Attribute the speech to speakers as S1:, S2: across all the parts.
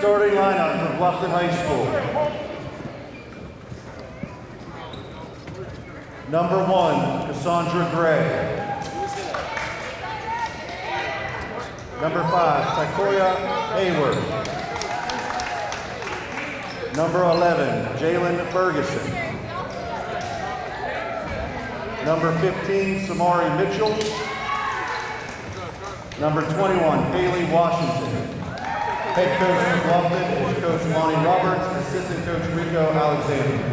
S1: starting lineup for Bluffton High School. Number 1, Cassandra Gray. Number 5, Jakayla Hayward. Number 11, Jalen Ferguson. Number 15, Samari Mitchell. Number 21, Haley Washington. Head coach for Bluffton is Coach Lonnie Roberts, assistant coach Rico Alexander.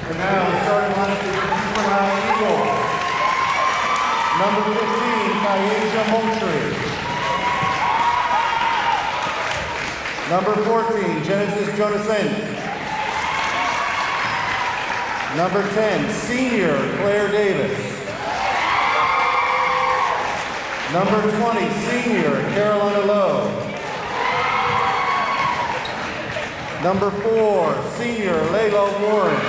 S1: And now the starting lineup for the Beaufort Eagles. Number 15, Jakayla Moultrie. Number 14, Genesis Jonathan. Number 10, senior Claire Davis. Number 20, senior Carolina Lowe. Number 4, senior Layla Warren.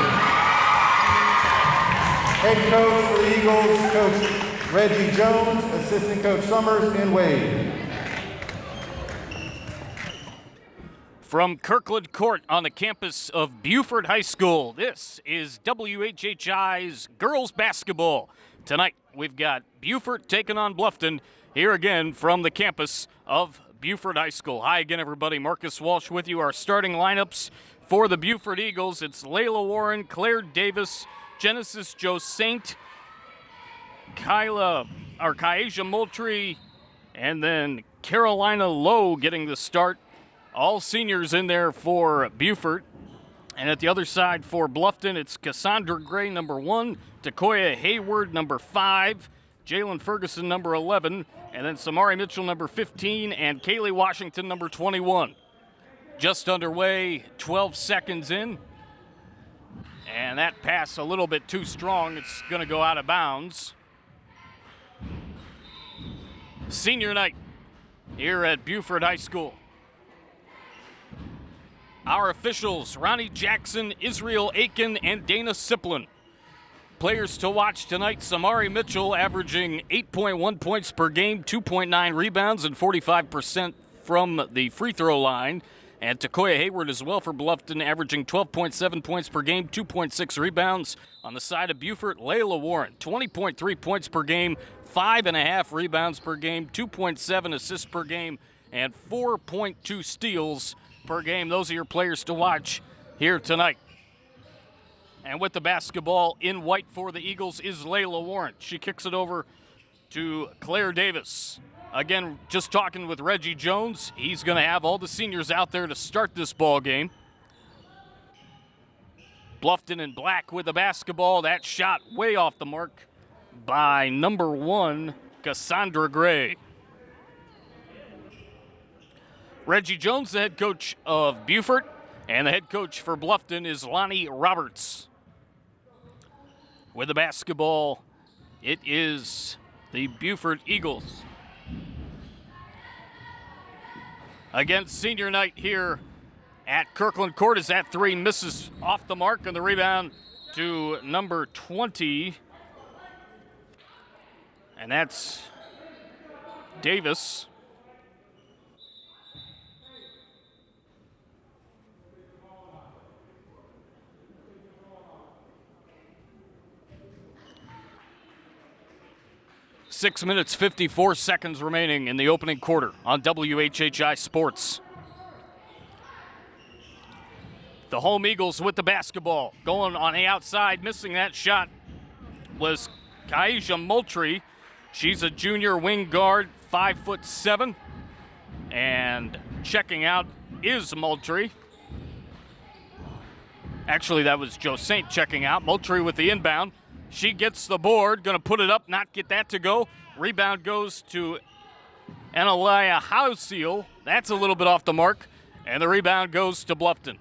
S1: Head coach for the Eagles, Coach Reggie Jones, assistant coach Summers and Wade.
S2: From Kirkland Court on the campus of Beaufort High School, this is WHHI's girls basketball. Tonight, we've got Beaufort taking on Bluffton here again from the campus of Beaufort High School. Hi again, everybody. Marcus Walsh with you. Our starting lineups for the Beaufort Eagles. It's Layla Warren, Claire Davis, Genesis Joe Saint, Jakayla Moultrie, and then Carolina Lowe getting the start. All seniors in there for Beaufort. And at the other side for Bluffton, it's Cassandra Gray, number 1, Jakayla Hayward, number 5, Jalen Ferguson, number 11, and then Samari Mitchell, number 15, and Kaylee Washington, number 21. Just underway, 12 seconds in. And that pass a little bit too strong. It's going to go out of bounds. Senior night here at Beaufort High School. Our officials, Ronnie Jackson, Israel Aiken, and Dana Siplin. Players to watch tonight, Samari Mitchell averaging 8.1 points per game, 2.9 rebounds, and 45% from the free throw line. And Jakayla Hayward as well for Bluffton, averaging 12.7 points per game, 2.6 rebounds. On the side of Beaufort, Layla Warren, 20.3 points per game, 5.5 rebounds per game, 2.7 assists per game, and 4.2 steals per game. Those are your players to watch here tonight. And with the basketball in white for the Eagles is Layla Warren. She kicks it over to Claire Davis. Again, just talking with Reggie Jones. He's going to have all the seniors out there to start this ball game. Bluffton in black with the basketball. That shot way off the mark by number 1, Cassandra Gray. Reggie Jones, the head coach of Beaufort, and the head coach for Bluffton is Lonnie Roberts. With the basketball, it is the Beaufort Eagles. Again, senior night here at Kirkland Court as that 3 misses off the mark, and the rebound to number 20. And that's Davis. Six minutes, 54 seconds remaining in the opening quarter on WHHI Sports. The home Eagles with the basketball. Going on the outside, missing that shot was Jakayla Moultrie. She's a junior wing guard, 5'7". And checking out is Moultrie. Actually, that was Joe Saint checking out. Moultrie with the inbound. She gets the board, going to put it up, not get that to go. Rebound goes to Analia Houseal. That's a little bit off the mark. And the rebound goes to Bluffton.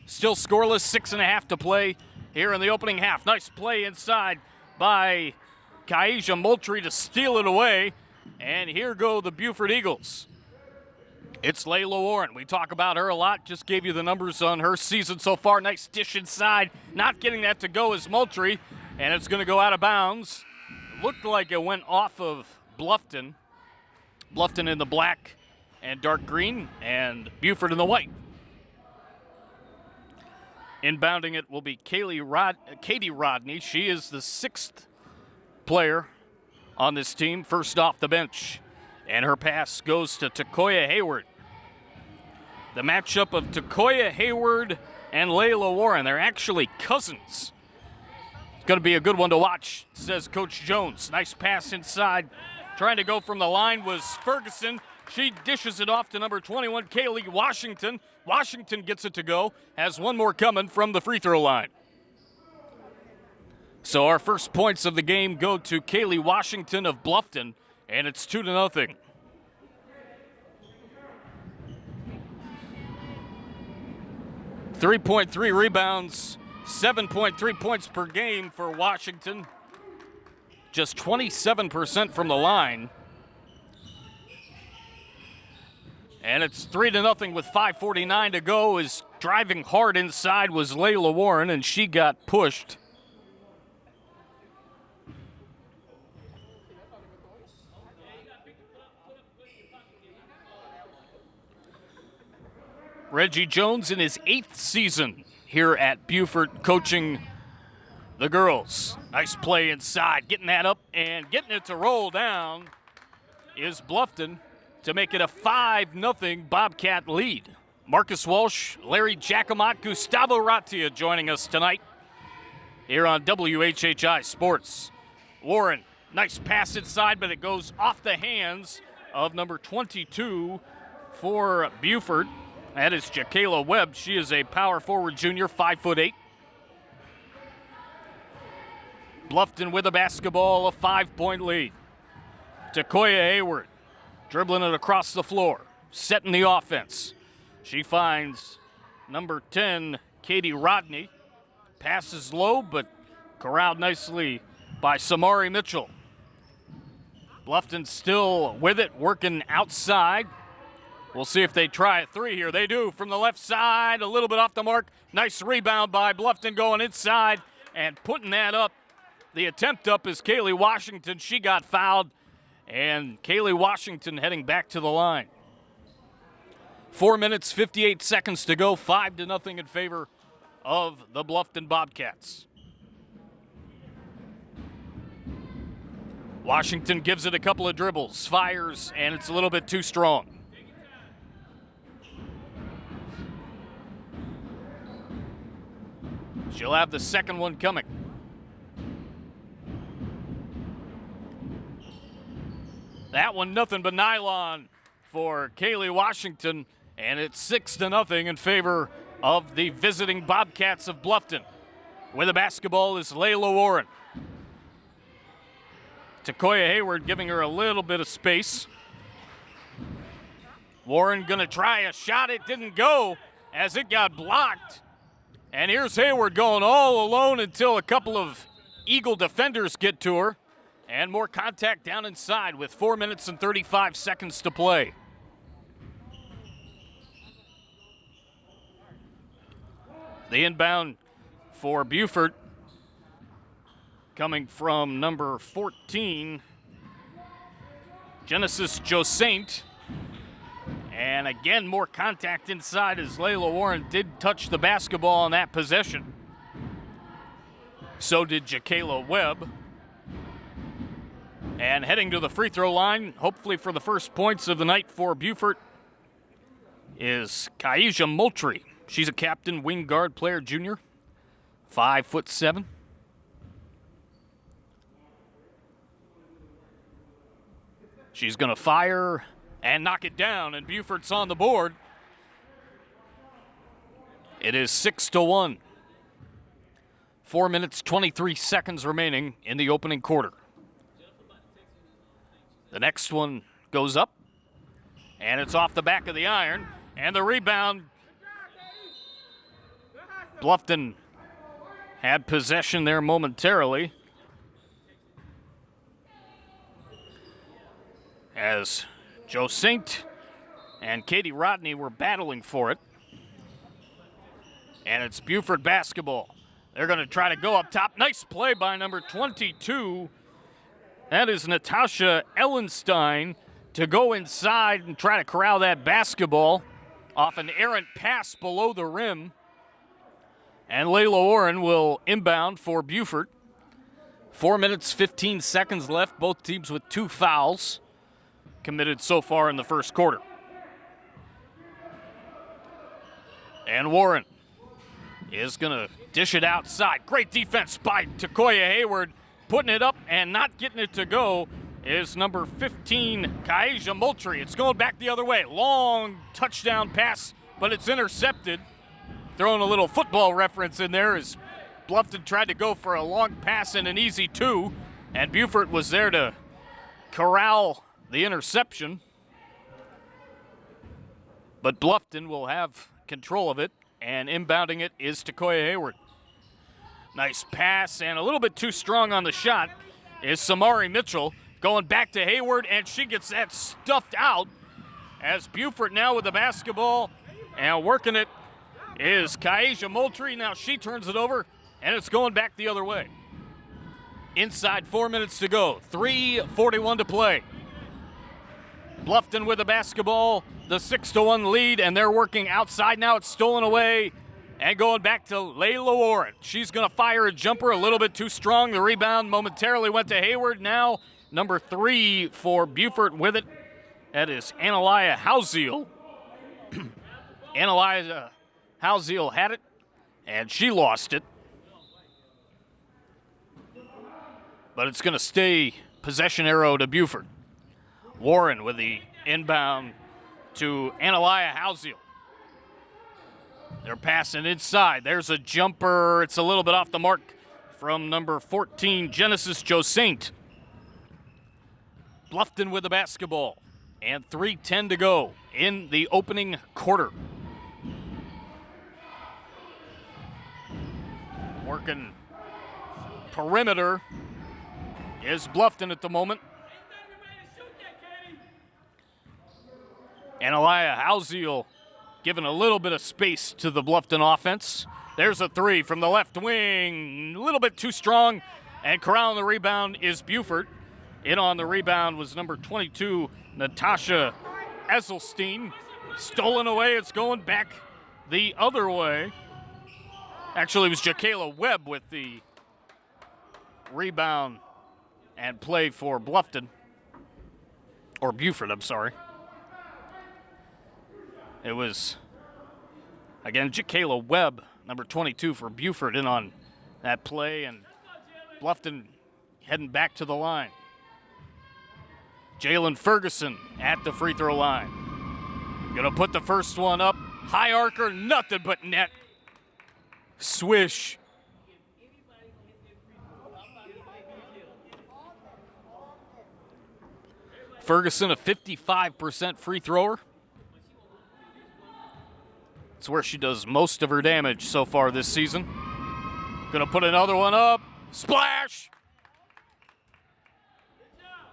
S2: Still scoreless, 6.5 to play here in the opening half. Nice play inside by Jakayla Moultrie to steal it away. And here go the Beaufort Eagles. It's Layla Warren. We talk about her a lot. Just gave you the numbers on her season so far. Nice dish inside. Not getting that to go is Moultrie. And it's going to go out of bounds. Looked like it went off of Bluffton. Bluffton in the black and dark green, and Beaufort in the white. Inbounding it will be Katie Rodney. She is the 6th player on this team, first off the bench. And her pass goes to Jakayla Hayward. The matchup of Jakayla Hayward and Layla Warren. They're actually cousins. It's going to be a good one to watch, says Coach Jones. Nice pass inside. Trying to go from the line was Ferguson. She dishes it off to number 21, Kaylee Washington. Washington gets it to go. Has one more coming from the free throw line. So our first points of the game go to Kaylee Washington of Bluffton, and it's 2-0. .3 rebounds, 7.3 points per game for Washington. Just 27% from the line. And it's 3-0 with 5:49 to go. Is driving hard inside was Layla Warren, and she got pushed. Reggie Jones in his 8th season here at Beaufort coaching the girls. Nice play inside, getting that up and getting it to roll down is Bluffton to make it a 5-0 Bobcat lead. Marcus Walsh, Larry Giacomo, Gustavo Ratia joining us tonight here on WHHI Sports. Warren, nice pass inside, but it goes off the hands of number 22 for Beaufort. That is Jakayla Webb. She is a power forward junior, 5'8". Bluffton with a basketball, a 5-point lead. Jakayla Hayward dribbling it across the floor, setting the offense. She finds number 10, Katie Rodney. Passes low, but corralled nicely by Samari Mitchell. Bluffton still with it, working outside. We'll see if they try a three here. They do from the left side, a little bit off the mark. Nice rebound by Bluffton going inside and putting that up. The attempt up is Kaylee Washington. She got fouled, and Kaylee Washington heading back to the line. 4 minutes, 58 seconds to go, 5-0 in favor of the Bluffton Bobcats. Washington gives it a couple of dribbles, fires, and it's a little bit too strong. She'll have the second one coming. That one nothing but nylon for Kaylee Washington, and it's 6-0 in favor of the visiting Bobcats of Bluffton. With the basketball is Layla Warren. Jakayla Hayward giving her a little bit of space. Warren gonna try a shot. It didn't go as it got blocked. And here's Hayward going all alone until a couple of Eagle defenders get to her. And more contact down inside with 4 minutes and 35 seconds to play. The inbound for Beaufort coming from number 14, Genesis Josaint. And again, more contact inside as Layla Warren did touch the basketball on that possession. So did Jakayla Webb. And heading to the free throw line, hopefully for the first points of the night for Beaufort, is Kaija Moultrie. She's a captain, wing guard player, junior, 5'7". She's going to fire and knock it down, and Beaufort's on the board. It is 6-1. 4 minutes, 23 seconds remaining in the opening quarter. The next one goes up, and it's off the back of the iron, and the rebound. Bluffton had possession there momentarily as Josaint and Katie Rodney were battling for it. And it's Beaufort basketball. They're going to try to go up top. Nice play by number 22. That is Natasha Esselstein to go inside and try to corral that basketball off an errant pass below the rim. And Layla Warren will inbound for Beaufort. 4 minutes, 15 seconds left. Both teams with 2 fouls committed so far in the first quarter. And Warren is going to dish it outside. Great defense by Jakayla Hayward. Putting it up and not getting it to go is number 15, Kaija Moultrie. It's going back the other way. Long touchdown pass, but it's intercepted. Throwing a little football reference in there as Bluffton tried to go for a long pass and an easy 2, and Beaufort was there to corral the interception. But Bluffton will have control of it, and inbounding it is Jakayla Hayward. Nice pass, and a little bit too strong on the shot is Samari Mitchell. Going back to Hayward, and she gets that stuffed out as Beaufort now with the basketball, and working it is Kaija Moultrie. Now she turns it over, and it's going back the other way. Inside 4 minutes to go, 3:41 to play. Bluffton with the basketball, the 6-1 lead, and they're working outside now. It's stolen away and going back to Layla Warren. She's going to fire a jumper, a little bit too strong. The rebound momentarily went to Hayward. Now number 3 for Beaufort with it. That is Analia Hausiel. Analia Hausiel had it, and she lost it. But it's going to stay possession arrow to Beaufort. Warren with the inbound to Analia Hausiel. They're passing inside. There's a jumper. It's a little bit off the mark from number 14, Genesis Josaint. Bluffton with the basketball. And 3:10 to go in the opening quarter. Working perimeter is Bluffton at the moment. Analia Hausiel giving a little bit of space to the Bluffton offense. There's a 3 from the left wing. A little bit too strong. And corralling the rebound is Beaufort. In on the rebound was number 22, Natasha Esselstein. Stolen away. It's going back the other way. Actually, it was Jakayla Webb with the rebound and play for Bluffton. Or Beaufort, I'm sorry. It was, again, Jakayla Webb, number 22 for Beaufort, in on that play, and Bluffton heading back to the line. Jalen Ferguson at the free throw line. Gonna put the first one up. High arcer, nothing but net. Swish. Ferguson, a 55% free thrower. It's where she does most of her damage so far this season. Gonna put another one up. Splash!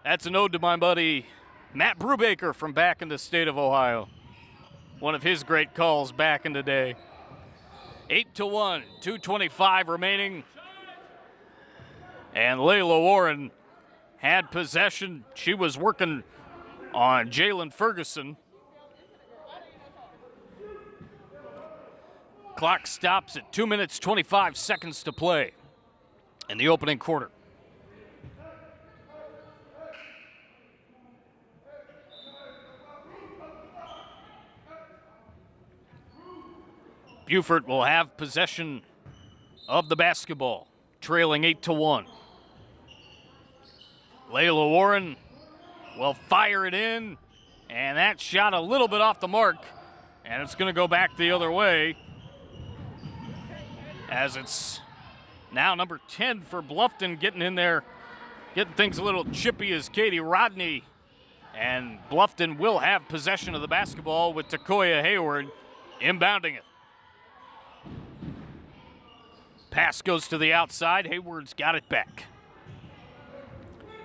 S2: That's an ode to my buddy Matt Brubaker from back in the state of Ohio. One of his great calls back in the day. 8-1, 2:25 remaining. And Layla Warren had possession. She was working on Jalen Ferguson. Clock stops at 2 minutes, 25 seconds to play in the opening quarter. Beaufort will have possession of the basketball, trailing 8-1. Layla Warren will fire it in, and that shot a little bit off the mark, and it's going to go back the other way, as it's now number 10 for Bluffton getting in there, getting things a little chippy as Katie Rodney, and Bluffton will have possession of the basketball with Jakayla Hayward inbounding it. Pass goes to the outside. Hayward's got it back.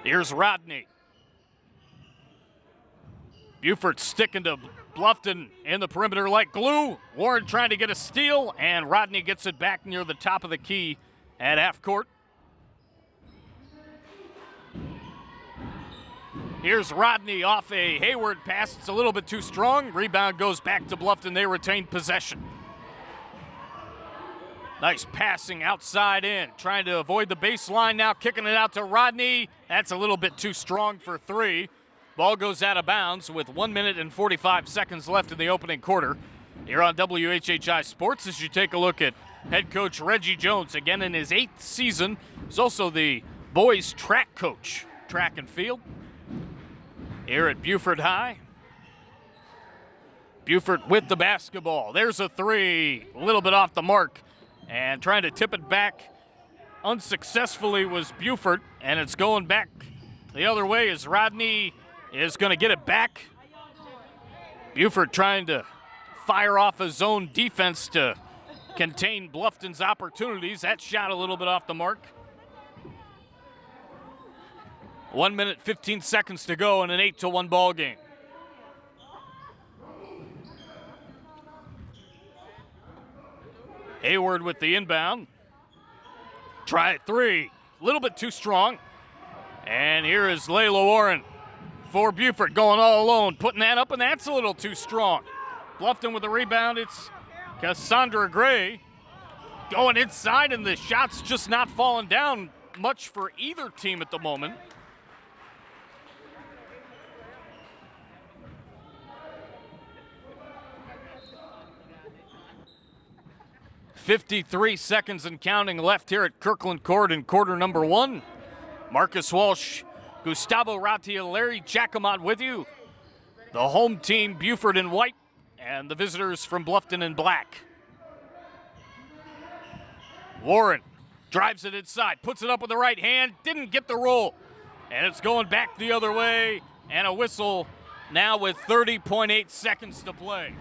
S2: Here's Rodney. Beaufort sticking to Bluffton in the perimeter like glue. Warren trying to get a steal, and Rodney gets it back near the top of the key at half court. Here's Rodney off a Hayward pass. It's a little bit too strong. Rebound goes back to Bluffton. They retain possession. Nice passing outside in. Trying to avoid the baseline now. Kicking it out to Rodney. That's a little bit too strong for three. Ball goes out of bounds with 1 minute and 45 seconds left in the opening quarter. Here on WHHI Sports as you take a look at head coach Reggie Jones, again in his 8th season. He's also the boys track coach, track and field, here at Beaufort High. Beaufort with the basketball. There's a three, a little bit off the mark. And trying to tip it back unsuccessfully was Beaufort, and it's going back the other way as Rodney is going to get it back. Beaufort trying to fire off a zone defense to contain Bluffton's opportunities. That shot a little bit off the mark. 1 minute, 15 seconds to go in an 8-1 ball game. Hayward with the inbound. Try it three. A little bit too strong. And here is Layla Warren for Beaufort going all alone. Putting that up, and that's a little too strong. Bluffton with the rebound. It's Cassandra Gray going inside, and the shot's just not falling down much for either team at the moment. .53 seconds and counting left here at Kirkland Court in quarter number 1. Marcus Walsh, Gustavo Ratia, Larry Jacomot with you. The home team, Beaufort in white, and the visitors from Bluffton in black. Warren drives it inside, puts it up with the right hand, didn't get the roll. And it's going back the other way, and a whistle now with 30.8 seconds to play.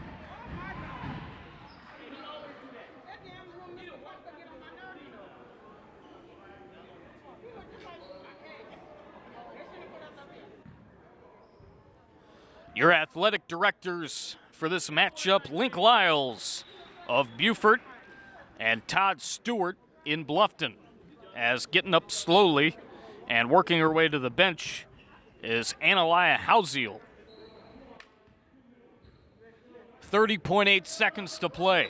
S2: Your athletic directors for this matchup, Link Lyles of Beaufort and Todd Stewart in Bluffton. As getting up slowly and working her way to the bench is Analia Housiel. 30.8 seconds to play.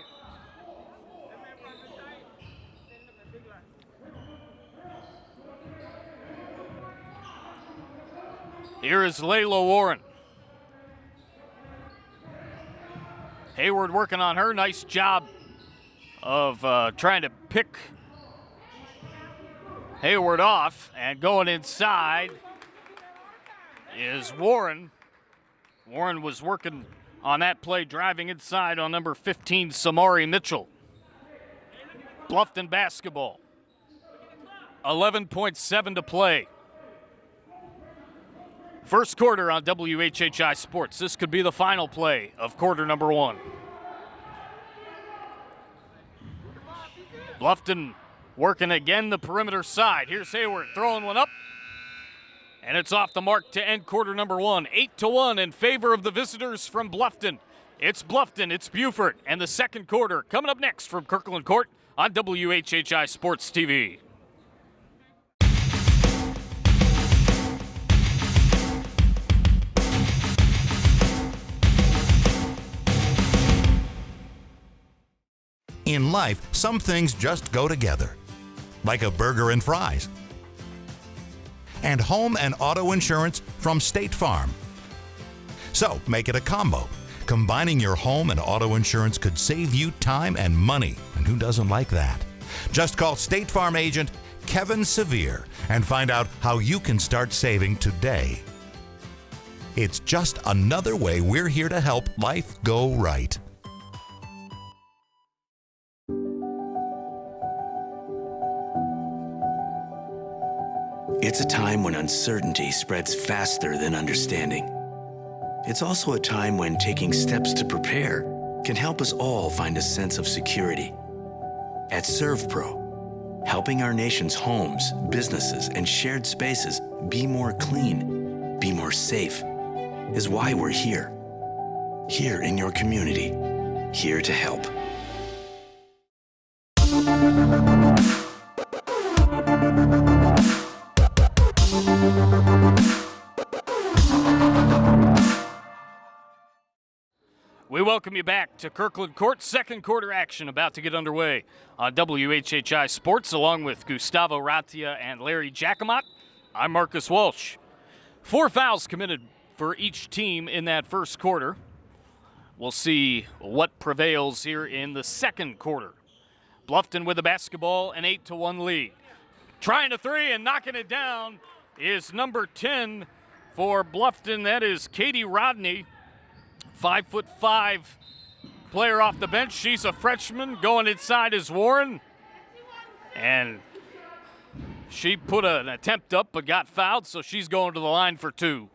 S2: Here is Layla Warren. Hayward working on her. Nice job of trying to pick Hayward off, and going inside is Warren. Warren was working on that play, driving inside on number 15, Samari Mitchell. Bluffton basketball. 11.7 to play. First quarter on WHHI Sports. This could be the final play of quarter number 1. Bluffton working again the perimeter side. Here's Hayward throwing one up. And it's off the mark to end quarter number 1. 8-1 in favor of the visitors from Bluffton. It's Bluffton, it's Beaufort, and the second quarter coming up next from Kirkland Court on WHHI Sports TV.
S3: In life, some things just go together, like a burger and fries. And home and auto insurance from State Farm. So make it a combo. Combining your home and auto insurance could save you time and money, and who doesn't like that? Just call State Farm agent Kevin Sevier and find out how you can start saving today. It's just another way we're here to help life go right.
S4: It's a time when uncertainty spreads faster than understanding. It's also a time when taking steps to prepare can help us all find a sense of security. At ServPro, helping our nation's homes, businesses, and shared spaces be more clean, be more safe, is why we're here. Here in your community, here to help.
S2: We welcome you back to Kirkland Court. Second quarter action about to get underway on WHHI Sports, along with Gustavo Ratia and Larry Jacomot. I'm Marcus Walsh. 4 fouls committed for each team in that first quarter. We'll see what prevails here in the second quarter. Bluffton with the basketball, an 8-1 lead. Trying a three and knocking it down is number 10 for Bluffton. That is Katie Rodney. 5'5" player off the bench. She's a freshman. Going inside is Warren. And she put an attempt up but got fouled, so she's going to the line for 2.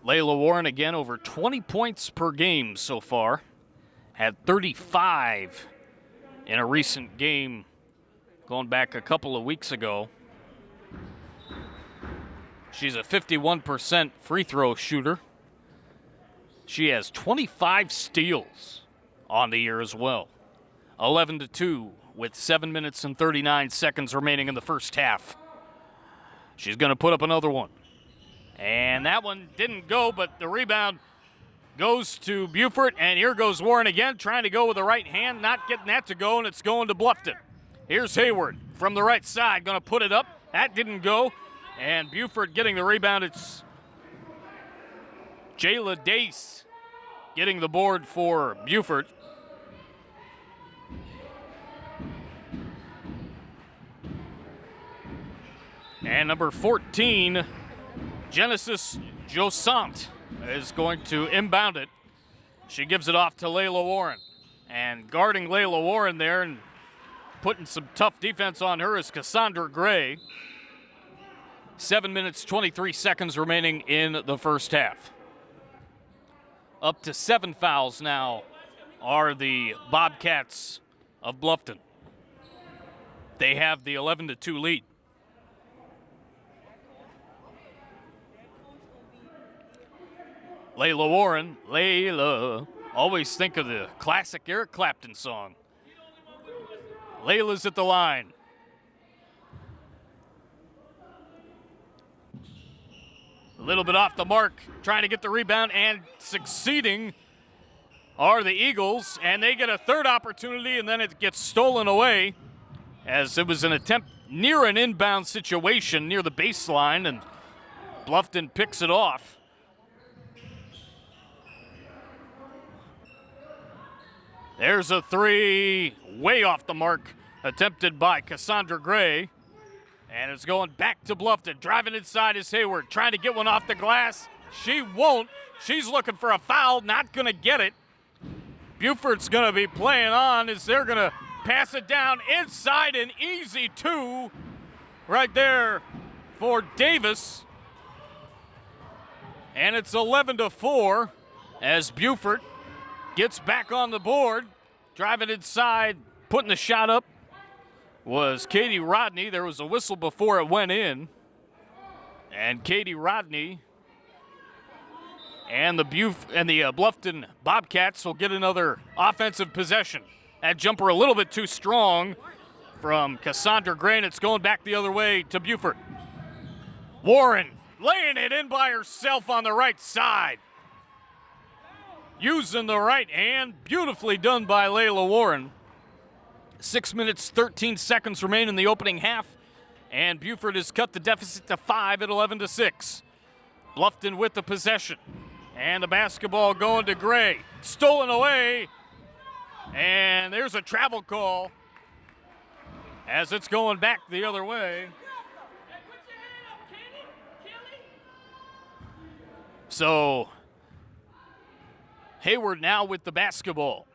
S2: Layla Warren again over 20 points per game so far. Had 35 in a recent game going back a couple of weeks ago. She's a 51% free throw shooter. She has 25 steals on the year as well. 11-2 with 7 minutes and 39 seconds remaining in the first half. She's going to put up another one. And that one didn't go, but the rebound goes to Beaufort, and here goes Warren again, trying to go with the right hand, not getting that to go, and it's going to Bluffton. Here's Hayward from the right side, going to put it up. That didn't go, and Beaufort getting the rebound. It's Jayla Dace getting the board for Beaufort. And number 14, Genesis Josant, is going to inbound it. She gives it off to Layla Warren. And guarding Layla Warren there and putting some tough defense on her is Cassandra Gray. 7 minutes, 23 seconds remaining in the first half. Up to 7 fouls now are the Bobcats of Bluffton. They have the 11-2 lead. Layla Warren, Layla. Always think of the classic Eric Clapton song. Layla's at the line. A little bit off the mark, trying to get the rebound, and succeeding are the Eagles, and they get a third opportunity, and then it gets stolen away as it was an attempt near an inbound situation near the baseline, and Bluffton picks it off. There's a three, way off the mark, attempted by Cassandra Gray. And it's going back to Bluffton. Driving inside is Hayward, trying to get one off the glass. She won't. She's looking for a foul, not going to get it. Beaufort's going to be playing on as they're going to pass it down inside, an easy 2 right there for Davis. And it's 11-4 as Beaufort gets back on the board. Driving inside, putting the shot up was Katie Rodney. There was a whistle before it went in. And Katie Rodney and the Bluffton Bobcats will get another offensive possession. That jumper a little bit too strong from Cassandra Gray, and it's going back the other way to Beaufort. Warren laying it in by herself on the right side. Using the right hand, beautifully done by Layla Warren. 6 minutes, 13 seconds remain in the opening half, and Beaufort has cut the deficit to 5 at 11-6. Bluffton with the possession, and the basketball going to Gray. Stolen away, and there's a travel call as it's going back the other way. So Hayward now with the basketball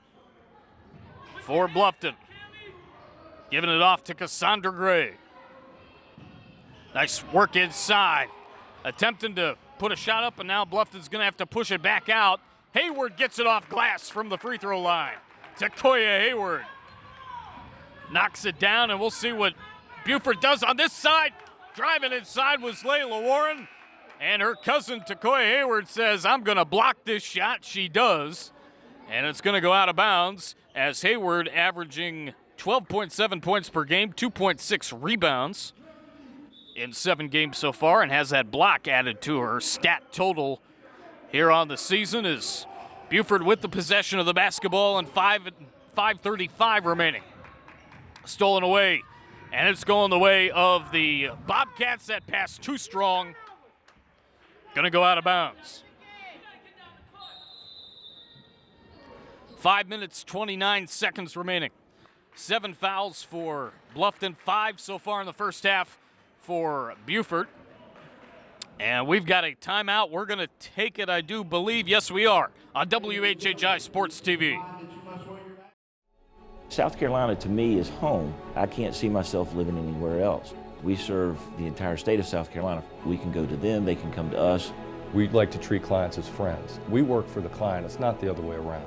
S2: for Bluffton. Giving it off to Cassandra Gray. Nice work inside. Attempting to put a shot up, and now Bluffton's going to have to push it back out. Hayward gets it off glass from the free throw line. Jakayla Hayward knocks it down, and we'll see what Beaufort does on this side. Driving inside was Layla Warren. And her cousin, Jakayla Hayward, says, I'm going to block this shot. She does. And it's going to go out of bounds as Hayward averaging 12.7 points per game, 2.6 rebounds. in 7 games so far and has that block added to her stat total here on the season. Is Beaufort with the possession of the basketball and 5:35 remaining. Stolen away, and it's going the way of the Bobcats. That pass too strong. Gonna go out of bounds. 5 minutes, 29 seconds remaining. 7 fouls for Bluffton, 5 so far in the first half for Beaufort. And we've got a timeout. We're going to take it, I do believe. Yes, we are, on WHHI Sports TV.
S5: South Carolina, to me, is home. I can't see myself living anywhere else. We serve the entire state of South Carolina. We can go to them, they can come to us.
S6: We like to treat clients as friends. We work for the client. It's not the other way around.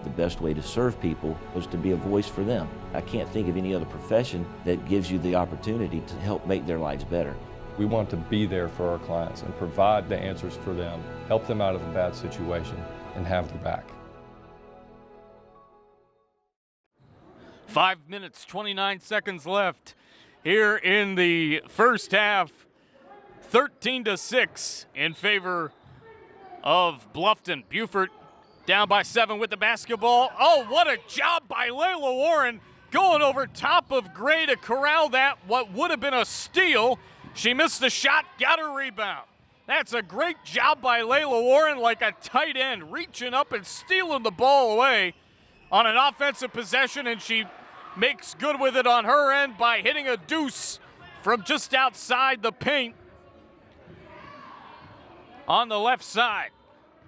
S5: The best way to serve people was to be a voice for them. I can't think of any other profession that gives you the opportunity to help make their lives better.
S6: We want to be there for our clients and provide the answers for them, help them out of a bad situation, and have their back.
S2: 5 minutes, 29 seconds left here in the first half. 13-6 in favor of Bluffton. Beaufort down by 7 with the basketball. Oh, what a job by Layla Warren going over top of Gray to corral that, what would have been a steal. She missed the shot, got her rebound. That's a great job by Layla Warren, like a tight end, reaching up and stealing the ball away on an offensive possession, and she makes good with it on her end by hitting a deuce from just outside the paint on the left side.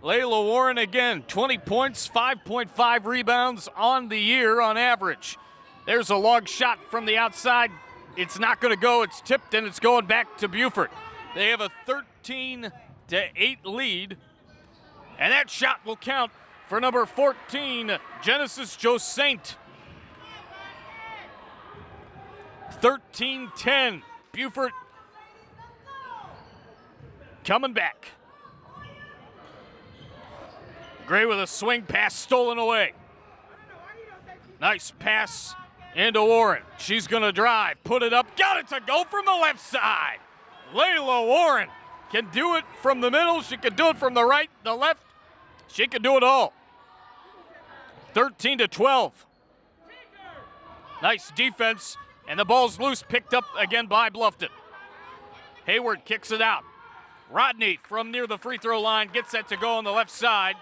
S2: Layla Warren again, 20 points, 5.5 rebounds on the year on average. There's a long shot from the outside. It's not going to go. It's tipped, and it's going back to Beaufort. They have a 13-8 lead, and that shot will count for number 14, Genesis Josaint. 13-10. Beaufort coming back. Gray with a swing pass stolen away. Nice pass into Warren. She's going to drive, put it up, got it to go from the left side. Layla Warren can do it from the middle. She can do it from the right, the left. She can do it all. 13-12. Nice defense, and the ball's loose, picked up again by Bluffton. Hayward kicks it out. Rodney from near the free throw line gets that to go on the left side.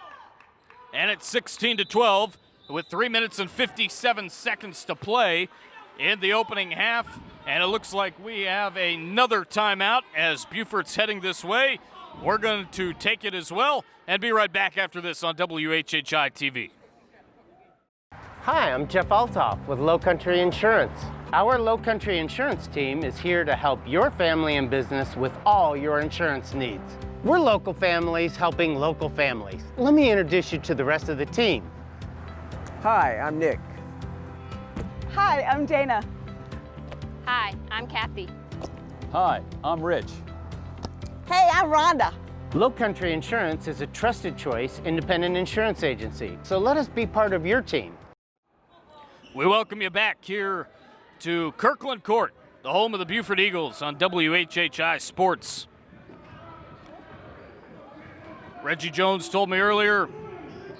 S2: And it's 16-12 with 3 minutes and 57 seconds to play in the opening half. And it looks like we have another timeout as Beaufort's heading this way. We're going to take it as well and be right back after this on WHHI-TV.
S7: Hi, I'm Jeff Altoff with Lowcountry Insurance. Our Lowcountry Insurance team is here to help your family and business with all your insurance needs. We're local families helping local families. Let me introduce you to the rest of the team.
S8: Hi, I'm Nick.
S9: Hi, I'm Dana.
S10: Hi, I'm Kathy.
S11: Hi, I'm Rich.
S9: Hey, I'm Rhonda.
S7: Lowcountry Insurance is a trusted choice independent insurance agency, so let us be part of your team.
S2: We welcome you back here to Kirkland Court, the home of the Beaufort Eagles on WHHI Sports. Reggie Jones told me earlier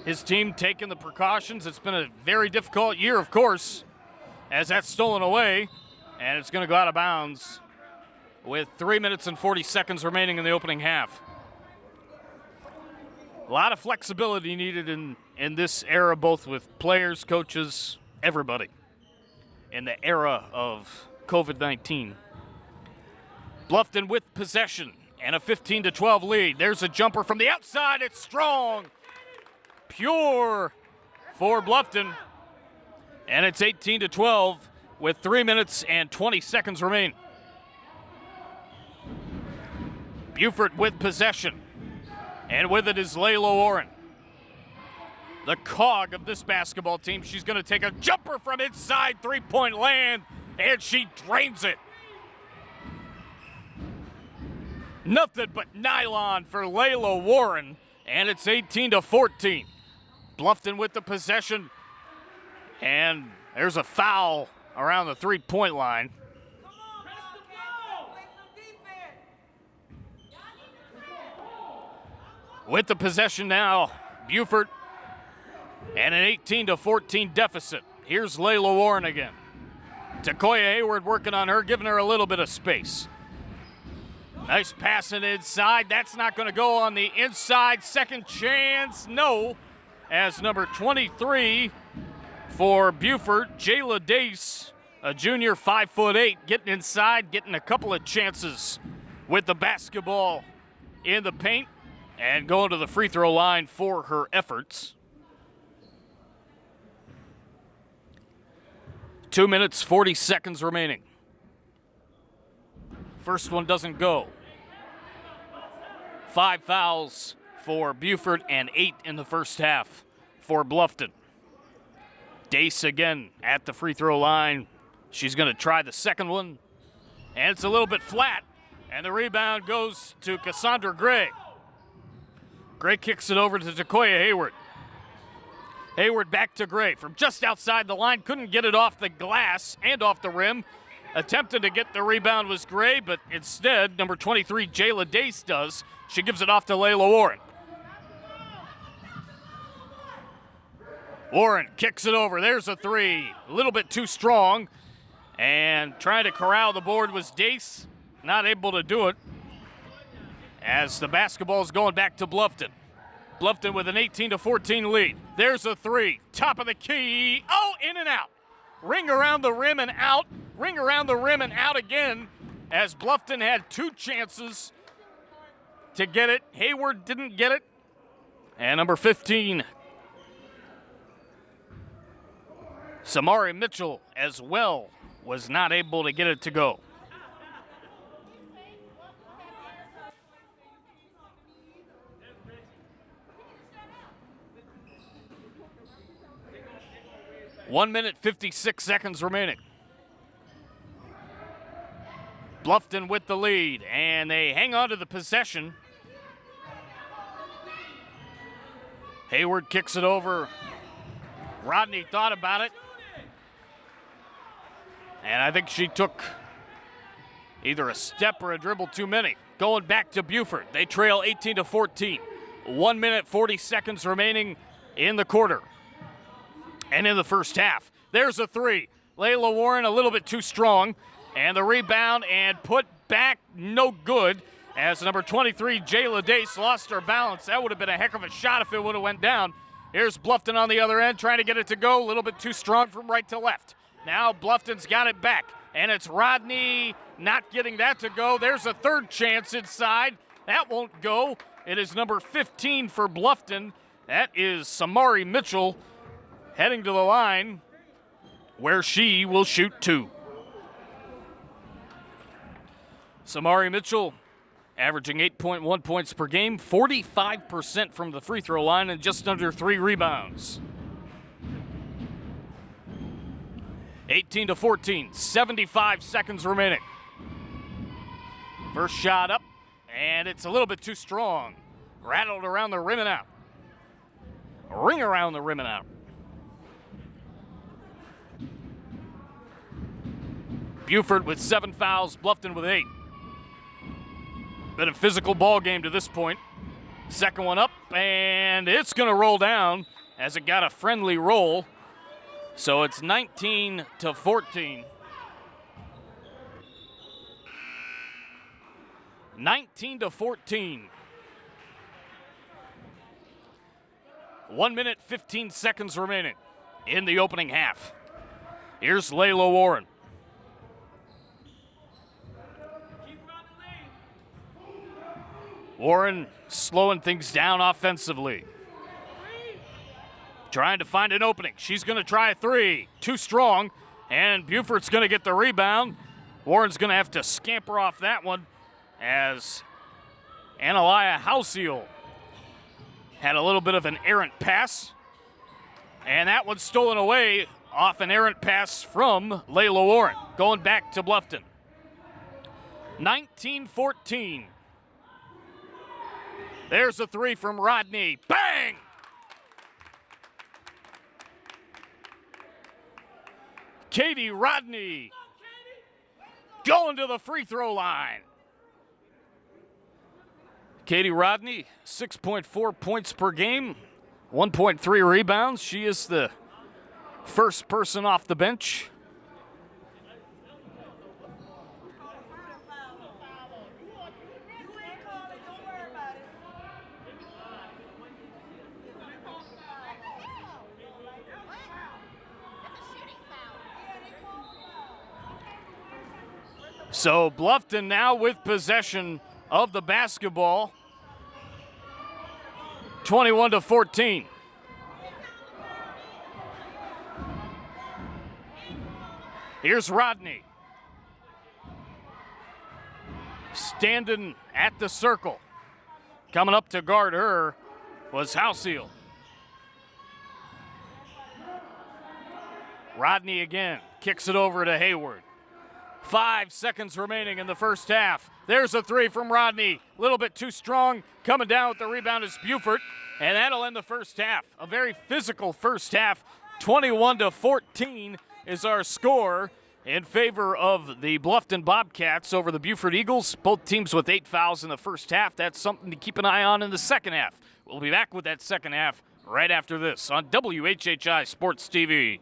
S2: his team taking the precautions. It's been a very difficult year, of course, as that's stolen away, and it's going to go out of bounds with 3 minutes and 40 seconds remaining in the opening half. A lot of flexibility needed in this era, both with players, coaches, everybody, in the era of COVID-19. Bluffton with possession and a 15-12 lead. There's a jumper from the outside. It's strong. Pure for Bluffton. And it's 18-12 with 3 minutes and 20 seconds remaining. Beaufort with possession. And with it is Layla Warren, the cog of this basketball team. She's going to take a jumper from inside three-point land, and she drains it. Nothing but nylon for Layla Warren, and it's 18-14. Bluffton with the possession, and there's a foul around the three-point line. With the possession now, Beaufort, and an 18-14 deficit. Here's Layla Warren again. Jakayla Hayward working on her, giving her a little bit of space. Nice passing inside. That's not going to go on the inside. Second chance, no. As number 23 for Beaufort, Jayla Dace, a junior, 5'8", getting inside, getting a couple of chances with the basketball in the paint and going to the free throw line for her efforts. 2 minutes, 40 seconds remaining. First one doesn't go. 5 fouls for Beaufort and 8 in the first half for Bluffton. Dace again at the free throw line. She's going to try the second one, and it's a little bit flat, and the rebound goes to Cassandra Gray. Gray kicks it over to Jakayla Hayward. Hayward back to Gray from just outside the line. Couldn't get it off the glass and off the rim. Attempted to get the rebound was Gray, but instead, number 23, Jayla Dace does. She gives it off to Layla Warren. Warren kicks it over. There's a three. A little bit too strong. And trying to corral the board was Dace. Not able to do it. As the basketball is going back to Bluffton. Bluffton with an 18-14 lead. There's a three. Top of the key. Oh, in and out. Ring around the rim and out. Ring around the rim and out again. As Bluffton had two chances to get it. Hayward didn't get it. And number 15, Samari Mitchell as well was not able to get it to go. One minute, 56 seconds remaining. Bluffton with the lead, and they hang on to the possession. Hayward kicks it over. Rodney thought about it. And I think she took either a step or a dribble too many. Going back to Beaufort. They trail 18-14. 1 minute, 40 seconds remaining in the quarter. And in the first half. There's a three. Layla Warren a little bit too strong. And the rebound and put back, no good. As number 23, Jayla Dace, lost her balance. That would have been a heck of a shot if it would have went down. Here's Bluffton on the other end, trying to get it to go. A little bit too strong from right to left. Now Bluffton's got it back. And it's Rodney not getting that to go. There's a third chance inside. That won't go. It is number 15 for Bluffton. That is Samari Mitchell heading to the line where she will shoot two. Samari Mitchell averaging 8.1 points per game, 45% from the free throw line, and just under 3 rebounds. 18-14, 75 seconds remaining. First shot up, and it's a little bit too strong. Rattled around the rim and out. Ring around the rim and out. Beaufort with 7 fouls, Bluffton with 8. Been a physical ball game to this point. Second one up, and it's going to roll down as it got a friendly roll. So it's 19-14. 19-14. 1 minute, 15 seconds remaining in the opening half. Here's Layla Warren. Warren slowing things down offensively. Trying to find an opening. She's going to try a three. Too strong. And Beaufort's going to get the rebound. Warren's going to have to scamper off that one as Analia Halseal had a little bit of an errant pass. And that one's stolen away off an errant pass from Layla Warren. Going back to Bluffton. 19-14. There's a three from Rodney. Bang! Katie Rodney going to the free throw line. Katie Rodney, 6.4 points per game, 1.3 rebounds. She is the first person off the bench. So Bluffton now with possession of the basketball, 21-14. Here's Rodney. Standing at the circle. Coming up to guard her was Houseel. Rodney again, kicks it over to Hayward. 5 seconds remaining in the first half. There's a three from Rodney. A little bit too strong. Coming down with the rebound is Beaufort. And that'll end the first half. A very physical first half. 21-14 is our score in favor of the Bluffton Bobcats over the Beaufort Eagles. Both teams with 8 fouls in the first half. That's something to keep an eye on in the second half. We'll be back with that second half right after this on WHHI Sports TV.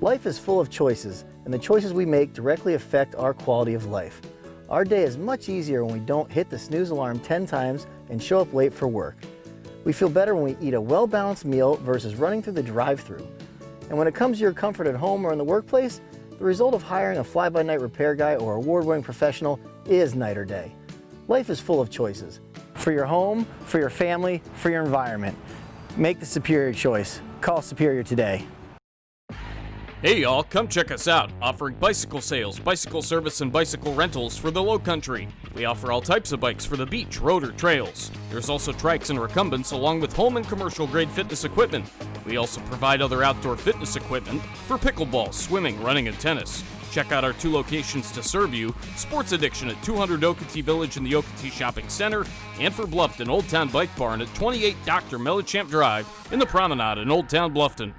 S12: Life is full of choices, and the choices we make directly affect our quality of life. Our day is much easier when we don't hit the snooze alarm 10 times and show up late for work. We feel better when we eat a well-balanced meal versus running through the drive-thru. And when it comes to your comfort at home or in the workplace, the result of hiring a fly-by-night repair guy or award-winning professional is night or day. Life is full of choices. For your home, for your family, for your environment. Make the superior choice. Call Superior today.
S2: Hey y'all, come check us out, offering bicycle sales, bicycle service, and bicycle rentals for the Lowcountry. We offer all types of bikes for the beach, road, or trails. There's also trikes and recumbents along with home and commercial grade fitness equipment. We also provide other outdoor fitness equipment for pickleball, swimming, running, and tennis. Check out our 2 locations to serve you, Sports Addiction at 200 Okatee Village in the Okatee Shopping Center, and for Bluffton, Old Town Bike Barn at 28 Dr. Mellichamp Drive in the Promenade in Old Town Bluffton.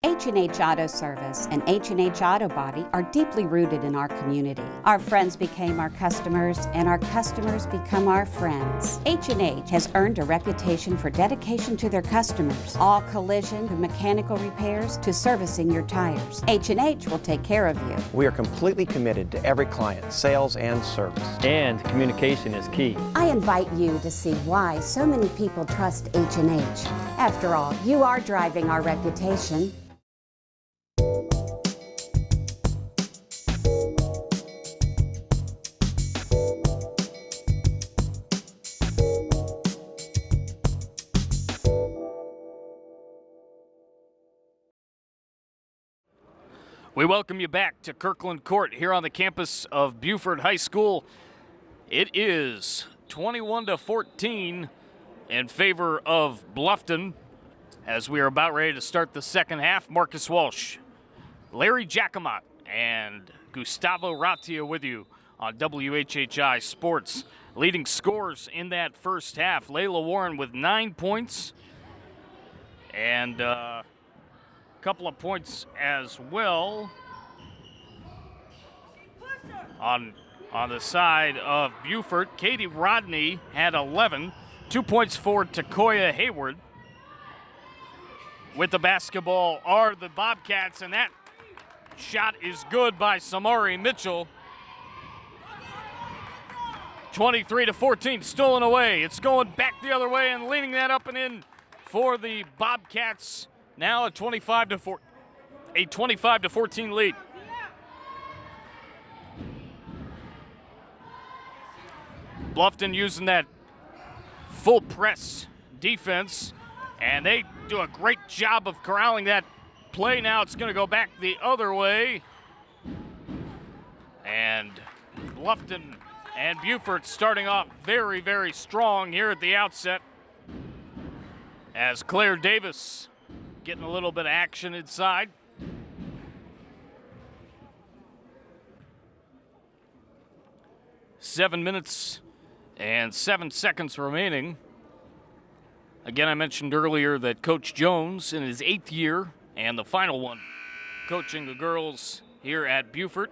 S13: H&H Auto Service and H&H Auto Body are deeply rooted in our community. Our friends became our customers, and our customers become our friends. H&H has earned a reputation for dedication to their customers. All collision and mechanical repairs to servicing your tires. H&H will take care of you.
S8: We are completely committed to every client, sales and service.
S11: And communication is key.
S13: I invite you to see why so many people trust H&H. After all, you are driving our reputation.
S2: We welcome you back to Kirkland Court here on the campus of Beaufort High School. It is 21-14 in favor of Bluffton as we are about ready to start the second half. Marcus Walsh, Larry Jacomot, and Gustavo Ratia with you on WHHI Sports. Leading scorers in that first half, Layla Warren with 9 points and couple of points as well on the side of Beaufort. Katie Rodney had 11, 2 points for Takoya Hayward. With the basketball are the Bobcats, and that shot is good by Samari Mitchell. 23-14, stolen away. It's going back the other way and leaning that up and in for the Bobcats. Now a 25-14 lead. Bluffton using that full press defense, and they do a great job of corralling that play. Now it's going to go back the other way. And Bluffton and Beaufort starting off very, very strong here at the outset as Claire Davis getting a little bit of action inside. Seven minutes and 7 seconds remaining. Again, I mentioned earlier that Coach Jones, in his 8th year and the final one, coaching the girls here at Beaufort,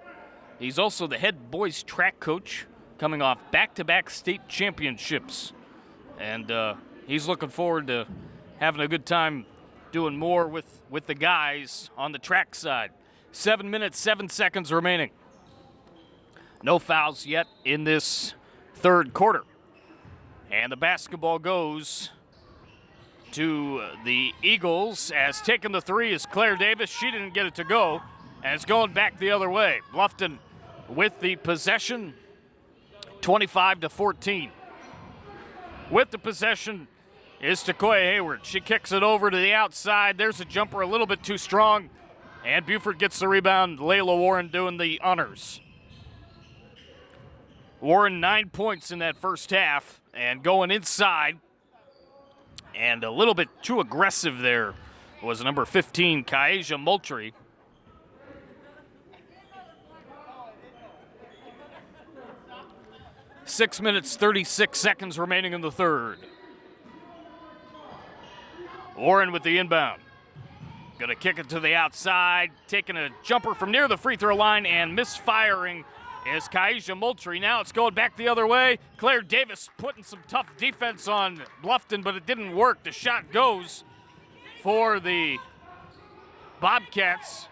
S2: He's also the head boys track coach, coming off back-to-back state championships. And he's looking forward to having a good time doing more with the guys on the track side. 7 minutes, 7 seconds remaining. No fouls yet in this third quarter. And the basketball goes to the Eagles, as taking the three is Claire Davis. She didn't get it to go, and it's going back the other way. Bluffton with the possession, 25-14. With the possession is Jakayla Hayward. She kicks it over to the outside. There's a jumper a little bit too strong, and Beaufort gets the rebound. Layla Warren doing the honors. Warren 9 points in that first half, and going inside, and a little bit too aggressive there was number 15, Jakayla Moultrie. Six minutes, 36 seconds remaining in the third. Warren with the inbound. Gonna kick it to the outside, taking a jumper from near the free throw line, and misfiring is Jakayla Moultrie. Now it's going back the other way. Claire Davis putting some tough defense on Bluffton, but it didn't work. The shot goes for the Bobcats.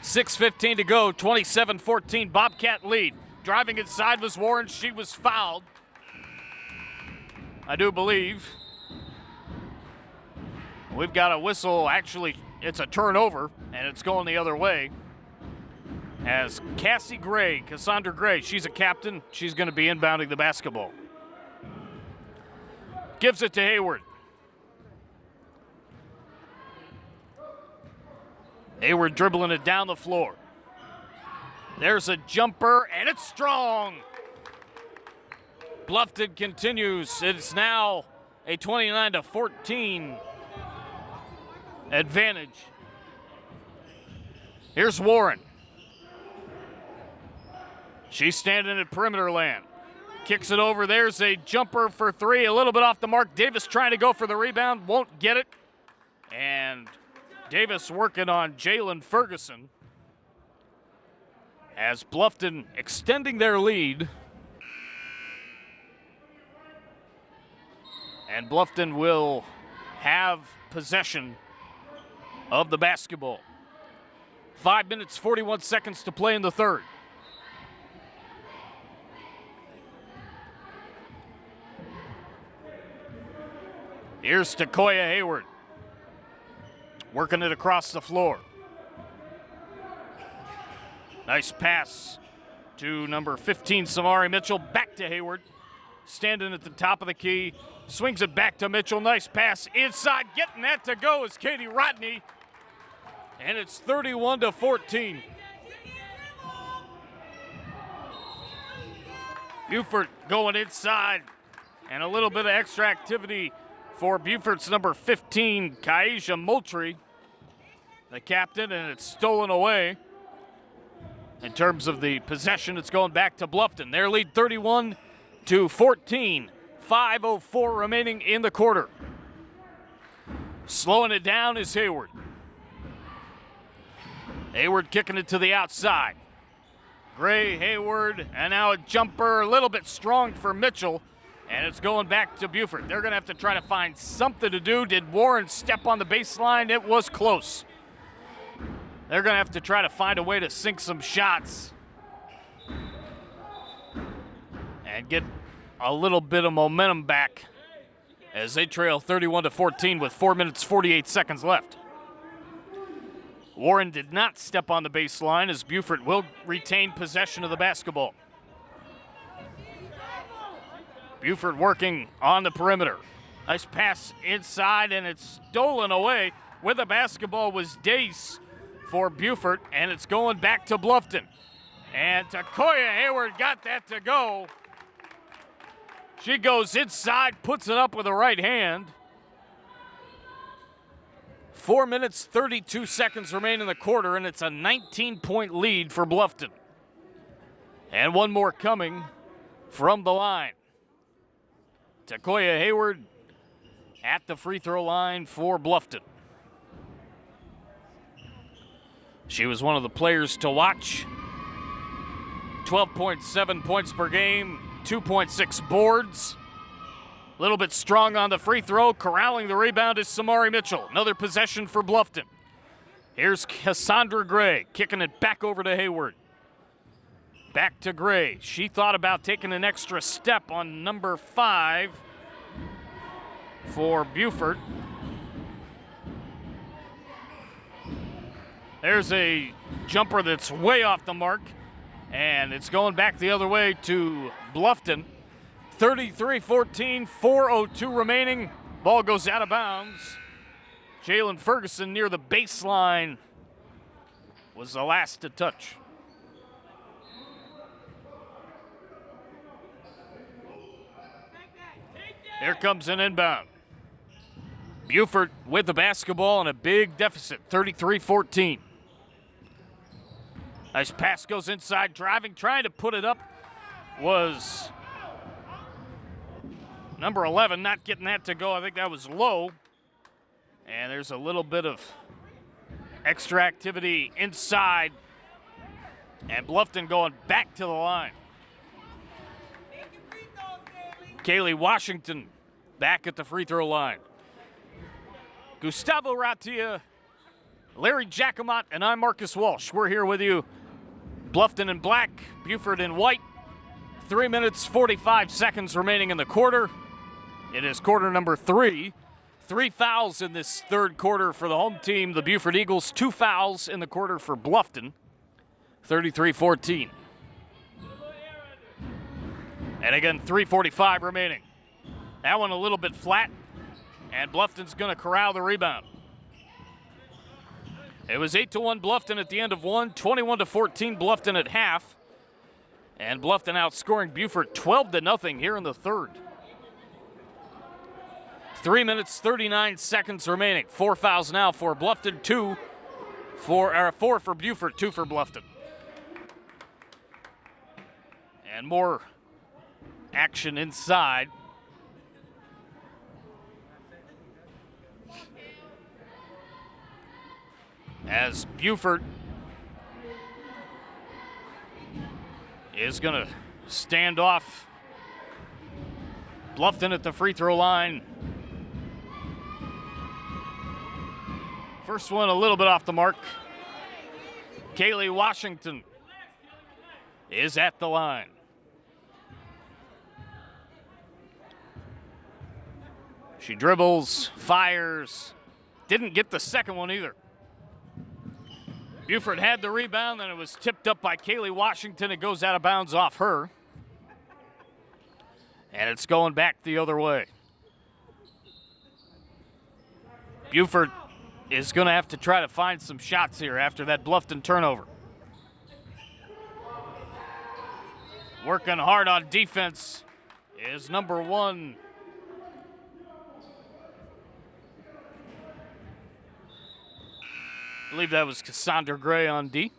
S2: 6:15 to go, 27-14, Bobcat lead. Driving inside was Warren. She was fouled, I do believe. We've got a whistle. Actually, it's a turnover, and it's going the other way. As Cassandra Gray, she's a captain. She's going to be inbounding the basketball. Gives it to Hayward. Hayward dribbling it down the floor. There's a jumper, and it's strong. Bluffton continues. It's now a 29-14 advantage. Here's Warren. She's standing at perimeter land. Kicks it over. There's a jumper for three, a little bit off the mark. Davis trying to go for the rebound, won't get it. And Davis working on Jalen Ferguson, as Bluffton extending their lead. And Bluffton will have possession of the basketball. 5 minutes, 41 seconds to play in the third. Here's Jakayla Hayward, working it across the floor. Nice pass to number 15, Samari Mitchell. Back to Hayward, standing at the top of the key. Swings it back to Mitchell. Nice pass inside. Getting that to go is Katie Rodney. And it's 31-14. Beaufort going inside. And a little bit of extra activity for Beaufort's number 15, Jakayla Moultrie, the captain, and it's stolen away. In terms of the possession, it's going back to Bluffton. Their lead 31-14. 5:04 remaining in the quarter. Slowing it down is Hayward. Hayward kicking it to the outside. Gray, Hayward, and now a jumper, a little bit strong for Mitchell, and it's going back to Beaufort. They're going to have to try to find something to do. Did Warren step on the baseline? It was close. They're going to have to try to find a way to sink some shots and get a little bit of momentum back as they trail 31-14 with 4 minutes, 48 seconds left. Warren did not step on the baseline, as Beaufort will retain possession of the basketball. Beaufort working on the perimeter. Nice pass inside, and it's stolen away. With the basketball was Dace for Beaufort, and it's going back to Bluffton. And Jakayla Hayward got that to go. She goes inside, puts it up with the right hand. 4 minutes, 32 seconds remain in the quarter, and it's a 19-point lead for Bluffton. And one more coming from the line. Jakayla Hayward at the free throw line for Bluffton. She was one of the players to watch 12.7 points per game, 2.6 boards. A little bit strong on the free throw. Corralling the rebound is Samari Mitchell. Another possession for Bluffton. Here's Cassandra Gray kicking it back over to Hayward. Back to Gray. She thought about taking an extra step on number 5 for Beaufort. There's a jumper that's way off the mark, and it's going back the other way to Bluffton. 33-14, 4:02 remaining. Ball goes out of bounds. Jalen Ferguson near the baseline was the last to touch. Here comes an inbound. Beaufort with the basketball and a big deficit, 33-14. Nice pass goes inside, driving, trying to put it up was number 11, not getting that to go. I think that was low. And there's a little bit of extra activity inside. And Bluffton going back to the line. Kaylee Washington back at the free throw line. Gustavo Ratia, Larry Jacomot, and I'm Marcus Walsh. We're here with you. Bluffton in black, Beaufort in white. 3 minutes, 45 seconds remaining in the quarter. It is quarter number 3. 3 fouls in this third quarter for the home team, the Beaufort Eagles. 2 fouls in the quarter for Bluffton. 33-14. And again, 3:45 remaining. That one a little bit flat, and Bluffton's going to corral the rebound. It was 8-1 Bluffton at the end of one, 21-14 Bluffton at half. And Bluffton outscoring Beaufort 12-0 here in the third. 3 minutes, 39 seconds remaining. 4 fouls now for Bluffton, 4 for Beaufort, 2 for Bluffton. And more action inside. As Beaufort is going to stand off Bluffton at the free throw line. First one a little bit off the mark. Kaylee Washington is at the line. She dribbles, fires, didn't get the second one either. Beaufort had the rebound, and it was tipped up by Kaylee Washington. It goes out of bounds off her. And it's going back the other way. Beaufort is going to have to try to find some shots here after that Bluffton turnover. Working hard on defense is number 1. I believe that was Cassandra Gray on D.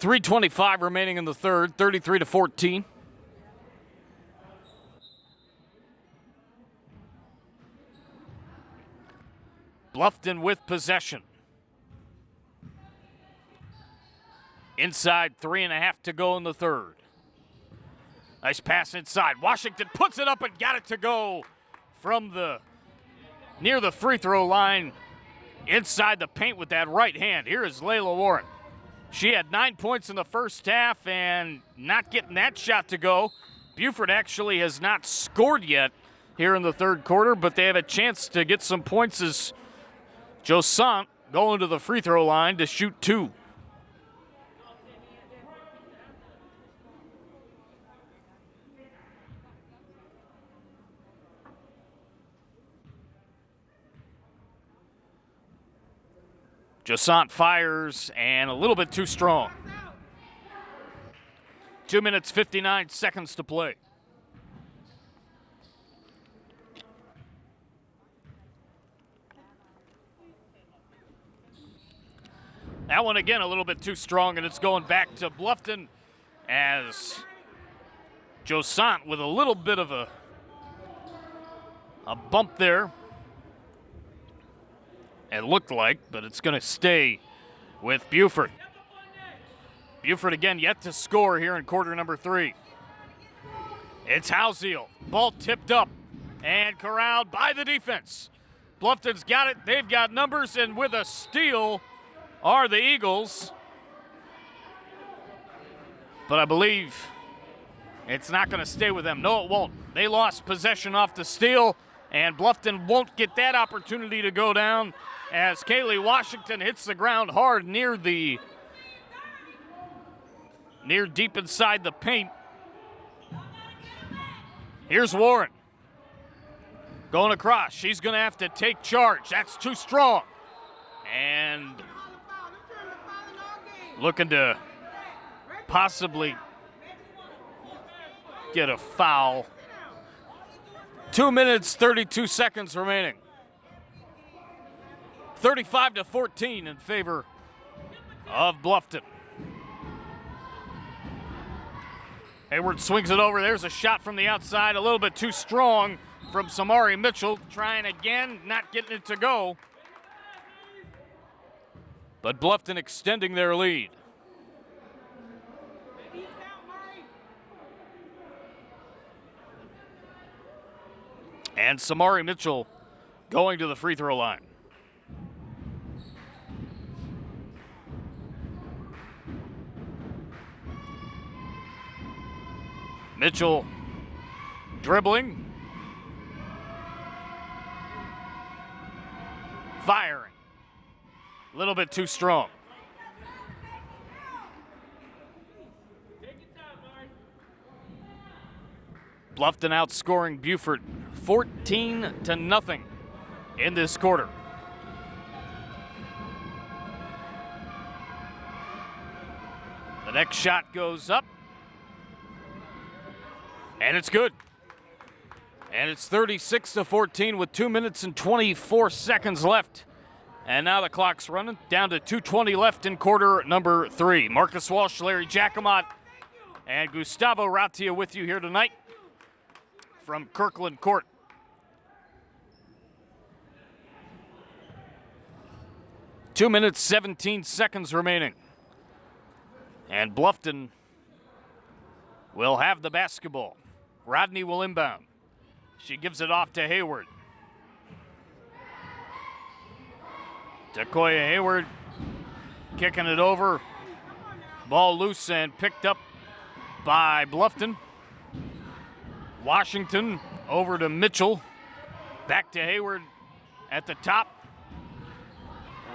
S2: 3:25 remaining in the third, 33-14. Bluffton with possession. Inside, 3.5 to go in the third. Nice pass inside. Washington puts it up and got it to go from near the free throw line. Inside the paint with that right hand. Here is Layla Warren. She had 9 points in the first half and not getting that shot to go. Beaufort actually has not scored yet here in the third quarter, but they have a chance to get some points as Josant going to the free throw line to shoot 2. Josant fires, and a little bit too strong. 2 minutes, 59 seconds to play. That one again a little bit too strong, and it's going back to Bluffton as Josant with a little bit of a bump there. It looked like, but it's going to stay with Beaufort. Beaufort again yet to score here in quarter number 3. It's Houseal. Ball tipped up and corralled by the defense. Bluffton's got it. They've got numbers, and with a steal are the Eagles. But I believe it's not going to stay with them. No, it won't. They lost possession off the steal, and Bluffton won't get that opportunity to go down as Kaylee Washington hits the ground hard near deep inside the paint. Here's Warren. Going across. She's going to have to take charge. That's too strong. And looking to possibly get a foul. 2 minutes, 32 seconds remaining. 35-14 in favor of Bluffton. Hayward swings it over. There's a shot from the outside, a little bit too strong from Samari Mitchell. Trying again, not getting it to go. But Bluffton extending their lead. And Samari Mitchell going to the free throw line. Mitchell dribbling. Firing. A little bit too strong. Bluffton outscoring Beaufort 14-0 in this quarter. The next shot goes up. And it's good. And it's 36-14 with 2 minutes and 24 seconds left. And now the clock's running down to 2:20 left in quarter number 3. Marcus Walsh, Larry Jacomot, and Gustavo Ratia with you here tonight from Kirkland Court. Two minutes, 17 seconds remaining. And Bluffton will have the basketball. Rodney will inbound. She gives it off to Hayward. Jakoya Hayward kicking it over. Ball loose and picked up by Bluffton. Washington over to Mitchell. Back to Hayward at the top.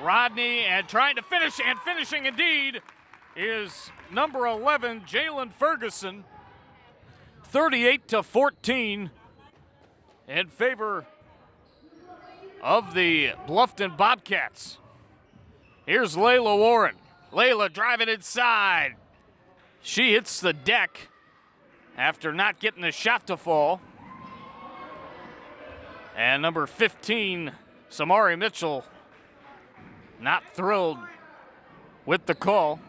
S2: Rodney and trying to finish, and finishing indeed is number 11, Jalen Ferguson. 38-14 in favor of the Bluffton Bobcats. Here's Layla Warren. Layla driving inside. She hits the deck after not getting the shot to fall. And number 15, Samari Mitchell, not thrilled with the call.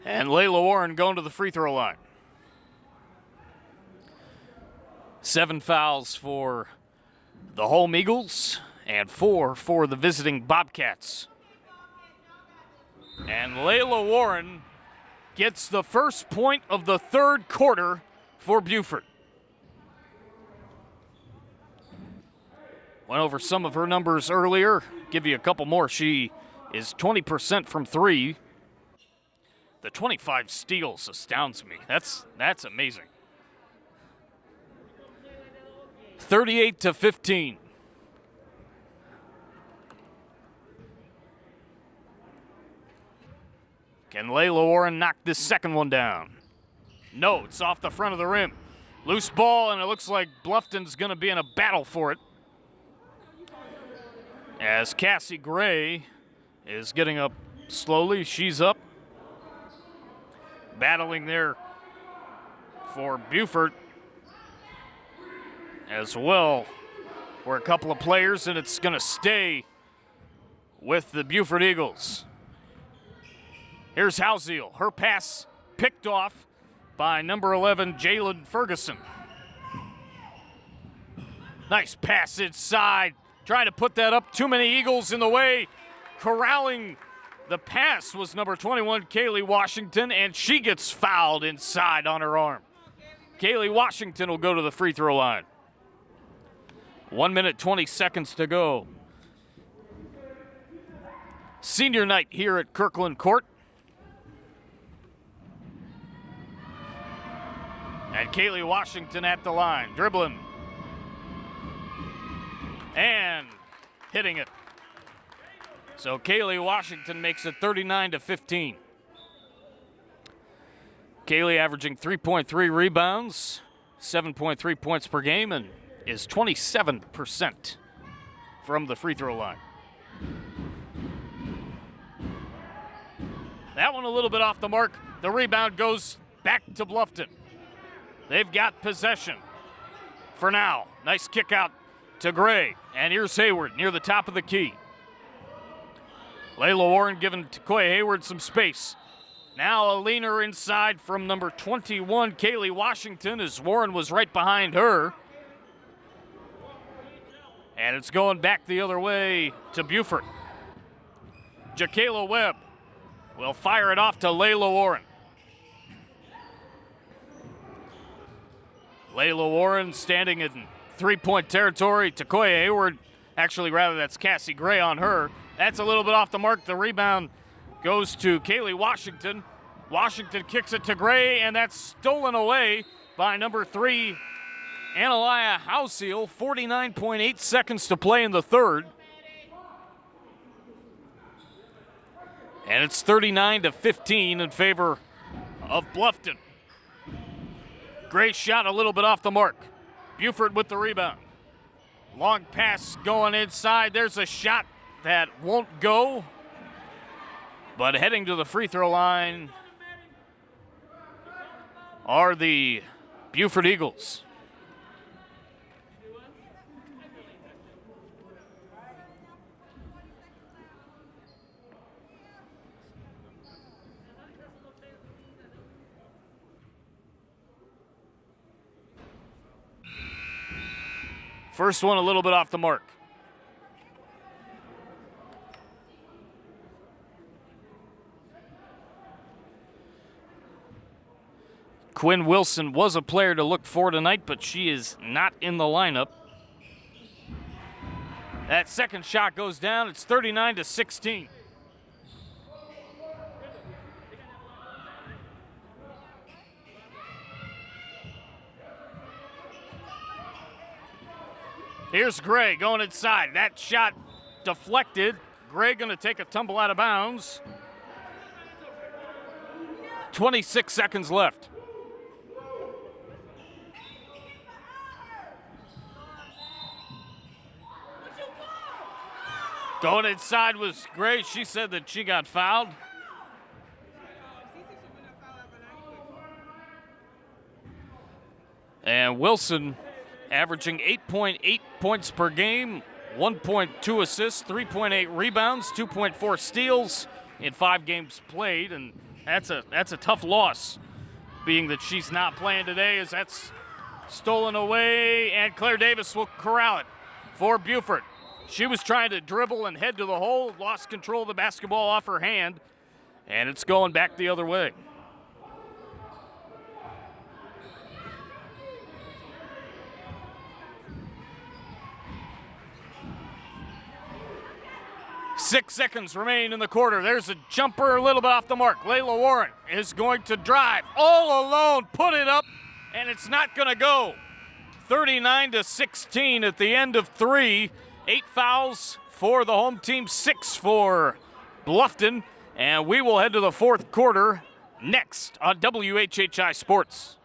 S2: And Layla Warren going to the free throw line. 7 fouls for the home Eagles and 4 for the visiting Bobcats. And Layla Warren gets the first point of the third quarter for Beaufort. Went over some of her numbers earlier. Give you a couple more. She is 20% from 3. The 25 steals astounds me. That's amazing. 38-15. Can Layla Warren knock this second one down? No, it's off the front of the rim. Loose ball, and it looks like Bluffton's going to be in a battle for it. As Cassie Gray is getting up slowly. She's up. Battling there for Beaufort as well. We're a couple of players, and it's going to stay with the Beaufort Eagles. Here's Houseal. Her pass picked off by number 11, Jalen Ferguson. Nice pass inside. trying to put that up. Too many Eagles in the way. Corralling the pass was number 21, Kaylee Washington, and she gets fouled inside on her arm. Kaylee Washington will go to the free throw line. 1 minute, 20 seconds to go. Senior night here at Kirkland Court. And Kaylee Washington at the line, dribbling. And hitting it. So Kaylee Washington makes it 39-15. Kaylee averaging 3.3 rebounds, 7.3 points per game, and is 27% from the free throw line. That one a little bit off the mark. The rebound goes back to Bluffton. They've got possession for now. Nice kick out to Gray. And here's Hayward near the top of the key. Layla Warren giving Koya Hayward some space. Now a leaner inside from number 21, Kaylee Washington, as Warren was right behind her. And it's going back the other way to Beaufort. Jakayla Webb will fire it off to Layla Warren. Layla Warren standing in three-point territory. Koya Hayward, actually rather that's Cassie Gray on her. That's a little bit off the mark. The rebound goes to Kaylee Washington. Washington kicks it to Gray, and that's stolen away by number 3, Analia Houseel. 49.8 seconds to play in the third. And it's 39-15 in favor of Bluffton. Gray shot a little bit off the mark. Beaufort with the rebound. Long pass going inside. There's a shot that won't go. But heading to the free throw line are the Beaufort Eagles. First one a little bit off the mark. Quinn Wilson was a player to look for tonight, but she is not in the lineup. That second shot goes down. It's 39-16. Here's Gray going inside. That shot deflected. Gray going to take a tumble out of bounds. 26 seconds left. Going inside was Gray. She said that she got fouled. And Wilson averaging 8.8 points per game, 1.2 assists, 3.8 rebounds, 2.4 steals in 5 games played, and that's a tough loss, being that she's not playing today, as that's stolen away, and Claire Davis will corral it for Beaufort. She was trying to dribble and head to the hole, lost control of the basketball off her hand, and it's going back the other way. Six seconds remain in the quarter. There's a jumper a little bit off the mark. Layla Warren is going to drive all alone, put it up, and it's not going to go. 39-16 at the end of 3. 8 fouls for the home team, 6 for Bluffton, and we will head to the fourth quarter next on WHHI Sports.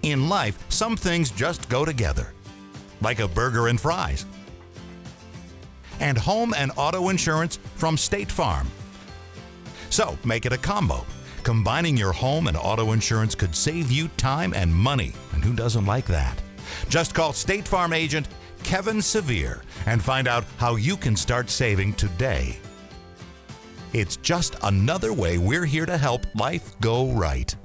S3: In life, some things just go together. like a burger and fries. And home and auto insurance from State Farm. So make it a combo. Combining your home and auto insurance could save you time and money, and who doesn't like that? Just call State Farm agent Kevin Sevier and find out how you can start saving today. It's just another way we're here to help life go right.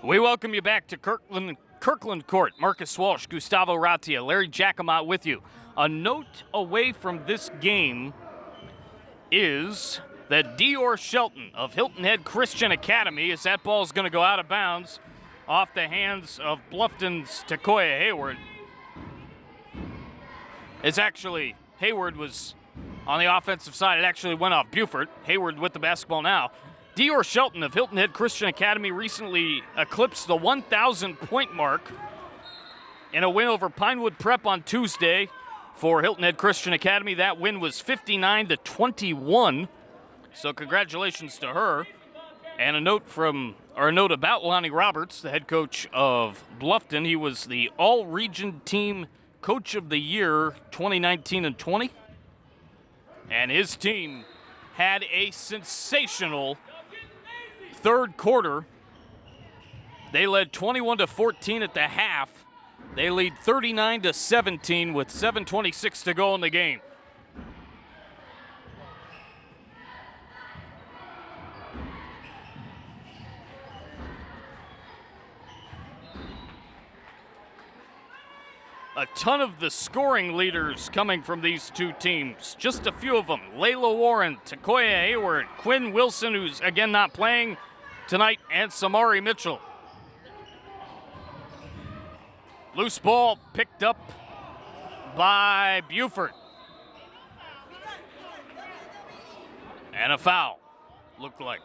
S2: We welcome you back to Kirkland Court. Marcus Walsh, Gustavo Ratia, Larry Giacomo with you. A note away from this game is that Dior Shelton of Hilton Head Christian Academy, as that ball is going to go out of bounds off the hands of Bluffton's Takoya Hayward. It's actually, Hayward was on the offensive side. It actually went off Beaufort. Hayward with the basketball now. Dior Shelton of Hilton Head Christian Academy recently eclipsed the 1,000-point mark in a win over Pinewood Prep on Tuesday for Hilton Head Christian Academy. That win was 59-21, so congratulations to her. And a note about Lonnie Roberts, the head coach of Bluffton. He was the All-Region Team Coach of the Year 2019 and 20, and his team had a sensational third quarter. They led 21-14 at the half. They lead 39-17 with 7:26 to go in the game. A ton of the scoring leaders coming from these two teams. Just a few of them. Layla Warren, Takoya Hayward, Quinn Wilson, who's again not playing tonight, and Samari Mitchell. Loose ball picked up by Beaufort. And a foul, looked like.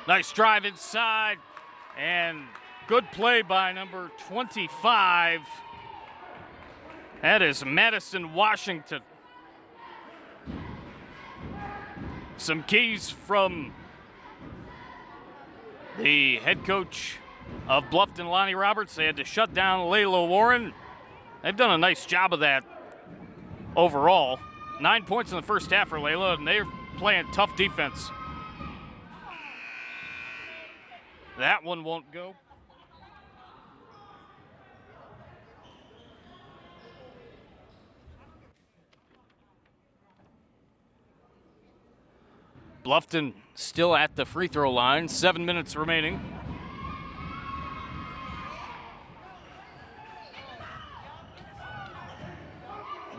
S2: Nice drive inside, and good play by number 25. That is Madison Washington. Some keys from the head coach of Bluffton, Lonnie Roberts. They had to shut down Layla Warren. They've done a nice job of that overall. 9 points in the first half for Layla, and they're playing tough defense. That one won't go. Bluffton still at the free throw line, 7 minutes remaining.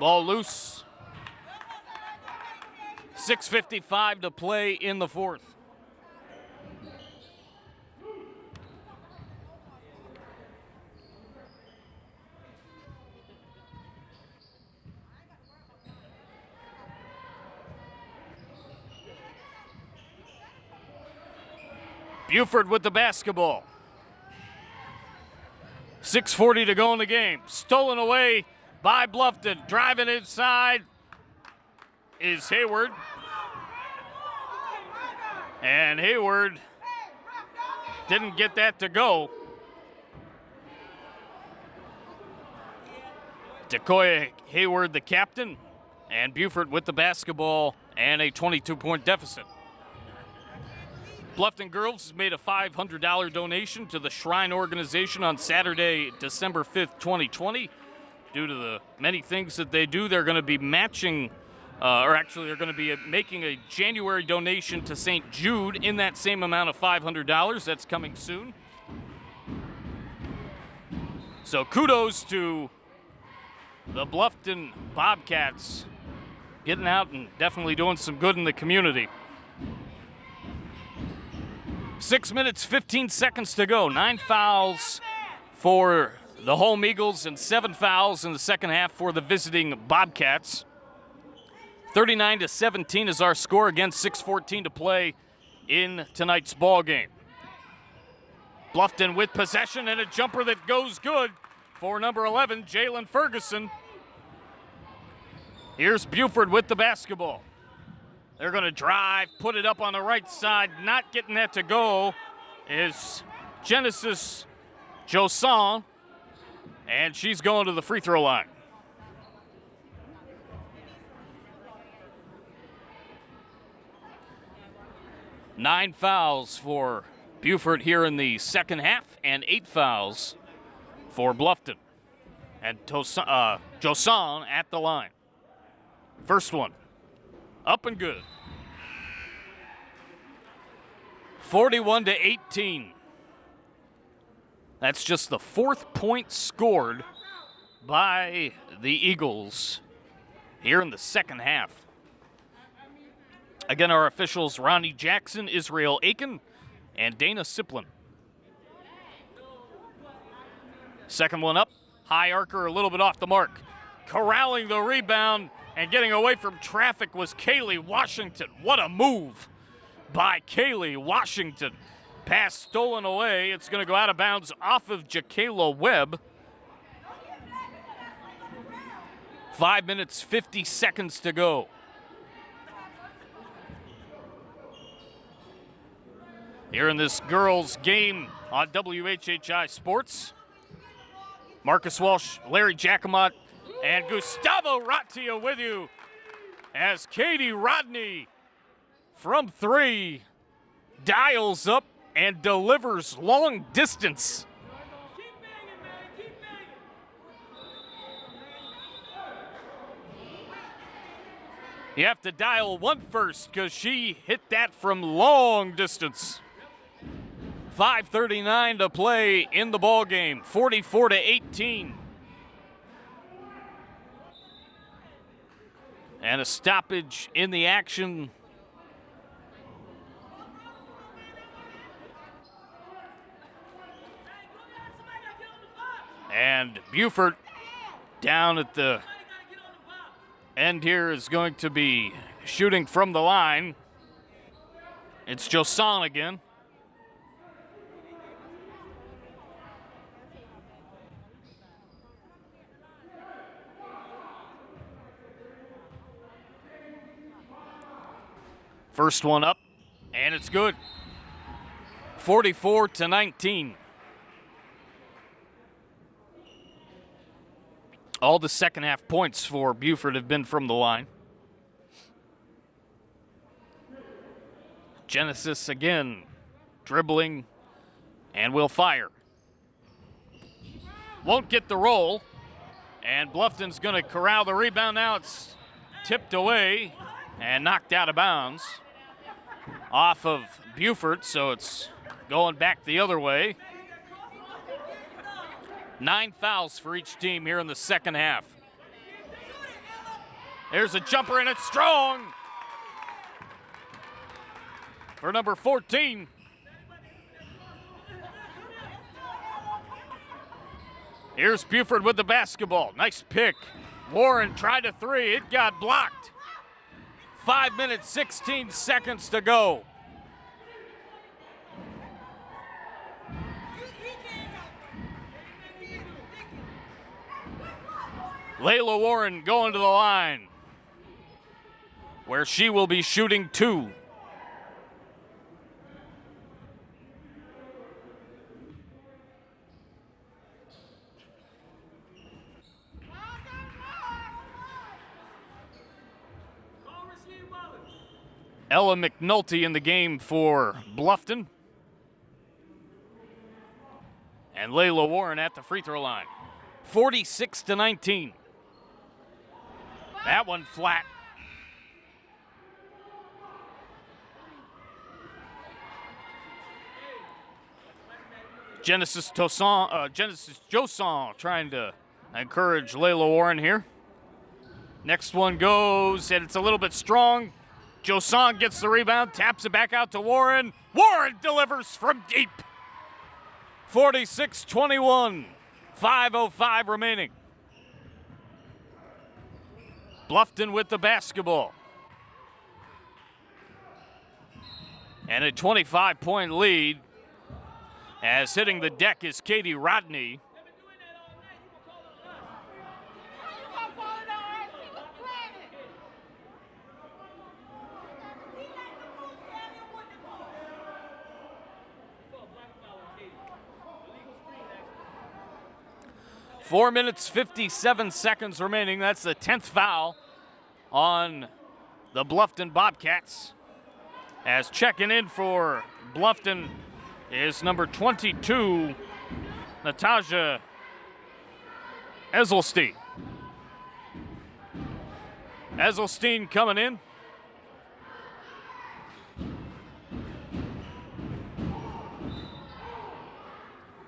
S2: Ball loose. 6:55 to play in the fourth. Beaufort with the basketball. 6:40 to go in the game. Stolen away by Bluffton. Driving inside is Hayward. And Hayward didn't get that to go. Takoya Hayward, the captain, and Beaufort with the basketball and a 22-point deficit. Bluffton Girls made a $500 donation to the Shrine Organization on Saturday, December 5th, 2020. Due to the many things that they do, they're going to be matching, they're going to be making a January donation to St. Jude in that same amount of $500. That's coming soon. So kudos to the Bluffton Bobcats getting out and definitely doing some good in the community. 6 minutes, 15 seconds to go. 9 fouls for the home Eagles and 7 fouls in the second half for the visiting Bobcats. 39-17 is our score. Again, 6:14 to play in tonight's ball game. Bluffton with possession and a jumper that goes good for number 11, Jalen Ferguson. Here's Beaufort with the basketball. They're going to drive, put it up on the right side. Not getting that to go is Genesis Joson, and she's going to the free throw line. Nine fouls for Beaufort here in the second half, and 8 fouls for Bluffton. And Joson at the line. First one, up and good. 41-18. That's just the 4th point scored by the Eagles here in the second half. Again, our officials, Ronnie Jackson, Israel Aiken, and Dana Siplin. Second one up, high arcer, a little bit off the mark. Corralling the rebound and getting away from traffic was Kaylee Washington. What a move by Kaylee Washington. Pass stolen away. It's going to go out of bounds off of Jakayla Webb. 5 minutes, 50 seconds to go. Here in this girls' game on WHHI Sports, Marcus Walsh, Larry Jacomot, and Gustavo Ratia with you as Katie Rodney from 3 dials up and delivers long distance. You have to dial 1 first because she hit that from long distance. 5:39 to play in the ball game, 44-18. And a stoppage in the action. And Beaufort down at the end here is going to be shooting from the line. It's Joson again. First one up, and it's good. 44-19. All the second half points for Beaufort have been from the line. Genesis again, dribbling, and will fire. Won't get the roll, and Bluffton's going to corral the rebound. Now it's tipped away and knocked out of bounds off of Beaufort, so it's going back the other way. 9 fouls for each team here in the second half. There's a jumper, and it's strong for number 14. Here's Beaufort with the basketball. Nice pick. Warren tried a 3. It got blocked. 5 minutes, 16 seconds to go. Layla Warren going to the line, where she will be shooting 2. Ella McNulty in the game for Bluffton. And Layla Warren at the free throw line. 46-19. That one flat. Genesis Joson trying to encourage Layla Warren here. Next one goes, and it's a little bit strong. Josan gets the rebound, taps it back out to Warren. Warren delivers from deep. 46-21, 5:05 remaining. Bluffton with the basketball. And a 25-point lead, as hitting the deck is Katie Rodney. Four minutes, 57 seconds remaining. That's the 10th foul on the Bluffton Bobcats. As checking in for Bluffton is number 22, Natasha Esselstein. Esselstein coming in.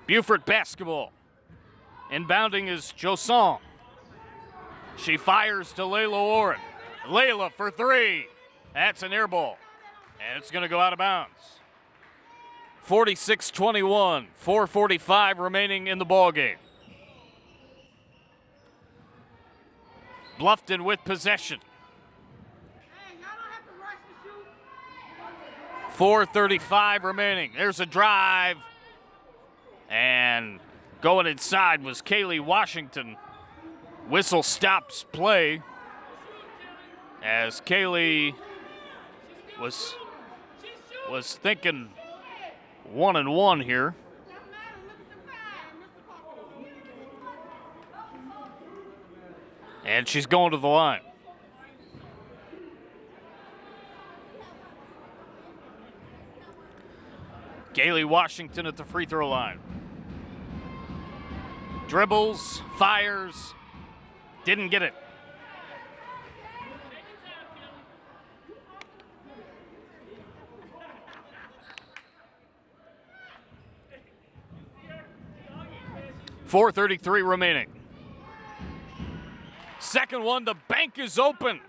S2: Beaufort basketball. Inbounding is Josan. She fires to Layla Warren. Layla for three. That's an air ball. And it's going to go out of bounds. 46-21, 4:45 remaining in the ballgame. Bluffton with possession. 4:35 remaining. There's a drive. And going inside was Kaylee Washington. Whistle stops play as Kaylee was thinking 1-1 here. And she's going to the line. Kaylee Washington at the free throw line. Dribbles, fires, didn't get it. .433 remaining. Second one, the bank is open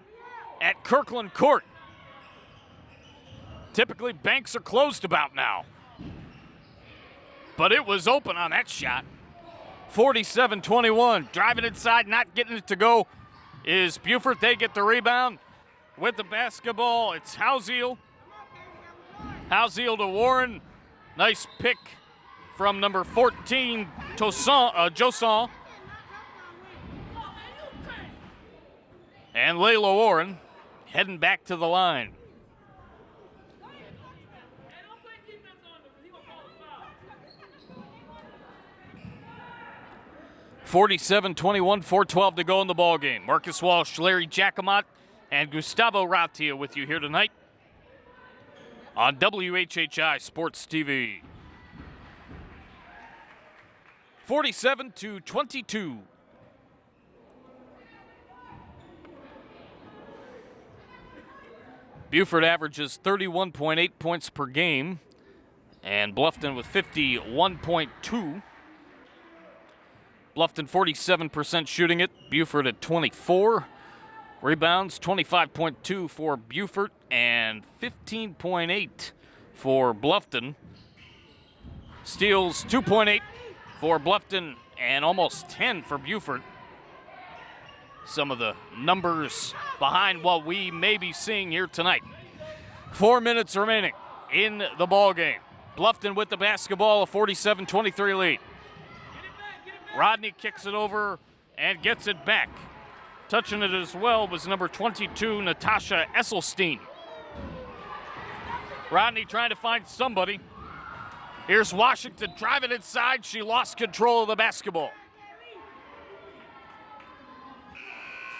S2: at Kirkland Court. Typically, banks are closed about now. But it was open on that shot. 47-21, driving inside, not getting it to go is Beaufort. They get the rebound with the basketball. It's Houseal. Houseal to Warren. Nice pick from number 14, Josan. And Layla Warren heading back to the line. .47-21, 4:12 to go in the ballgame. Marcus Walsh, Larry Jacomot, and Gustavo Ratia with you here tonight on WHHI Sports TV. 47-22. Beaufort averages 31.8 points per game, and Bluffton with 51.2. Bluffton 47% shooting it, Beaufort at 24. Rebounds 25.2 for Beaufort and 15.8 for Bluffton. Steals 2.8 for Bluffton and almost 10 for Beaufort. Some of the numbers behind what we may be seeing here tonight. 4 minutes remaining in the ballgame. Bluffton with the basketball, a 47-23 lead. Rodney kicks it over and gets it back. Touching it as well was number 22, Natasha Esselstein. Rodney trying to find somebody. Here's Washington driving inside. She lost control of the basketball.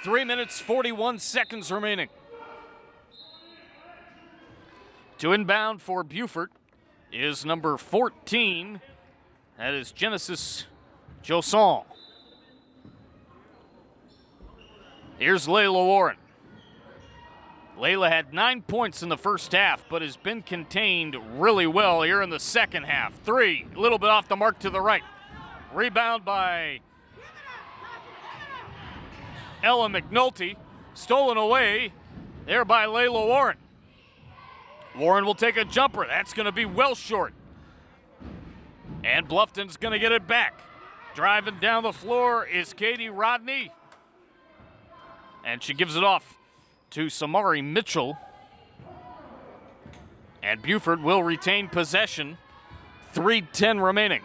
S2: 3 minutes, 41 seconds remaining. To inbound for Beaufort is number 14. That is Genesis Josan. Here's Layla Warren. Layla had 9 points in the first half, but has been contained really well here in the second half. Three, a little bit off the mark to the right. Rebound by Ella McNulty. Stolen away there by Layla Warren. Warren will take a jumper. That's going to be well short. And Bluffton's going to get it back. Driving down the floor is Katie Rodney. And she gives it off to Samari Mitchell. And Beaufort will retain possession. 3:10 remaining.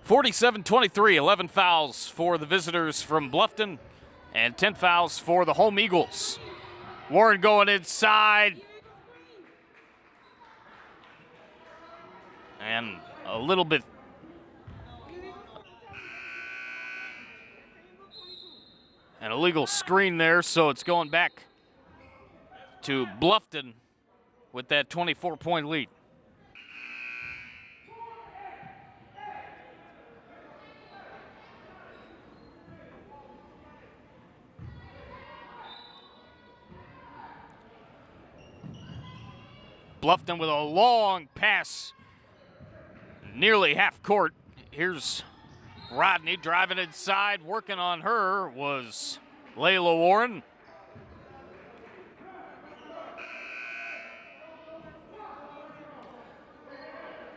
S2: 47-23, 11 fouls for the visitors from Bluffton and 10 fouls for the home Eagles. Warren going inside. And a little bit. An illegal screen there, so it's going back to Bluffton with that 24-point lead. Bluffton with a long pass, nearly half court. Here's Rodney driving inside. Working on her was Layla Warren.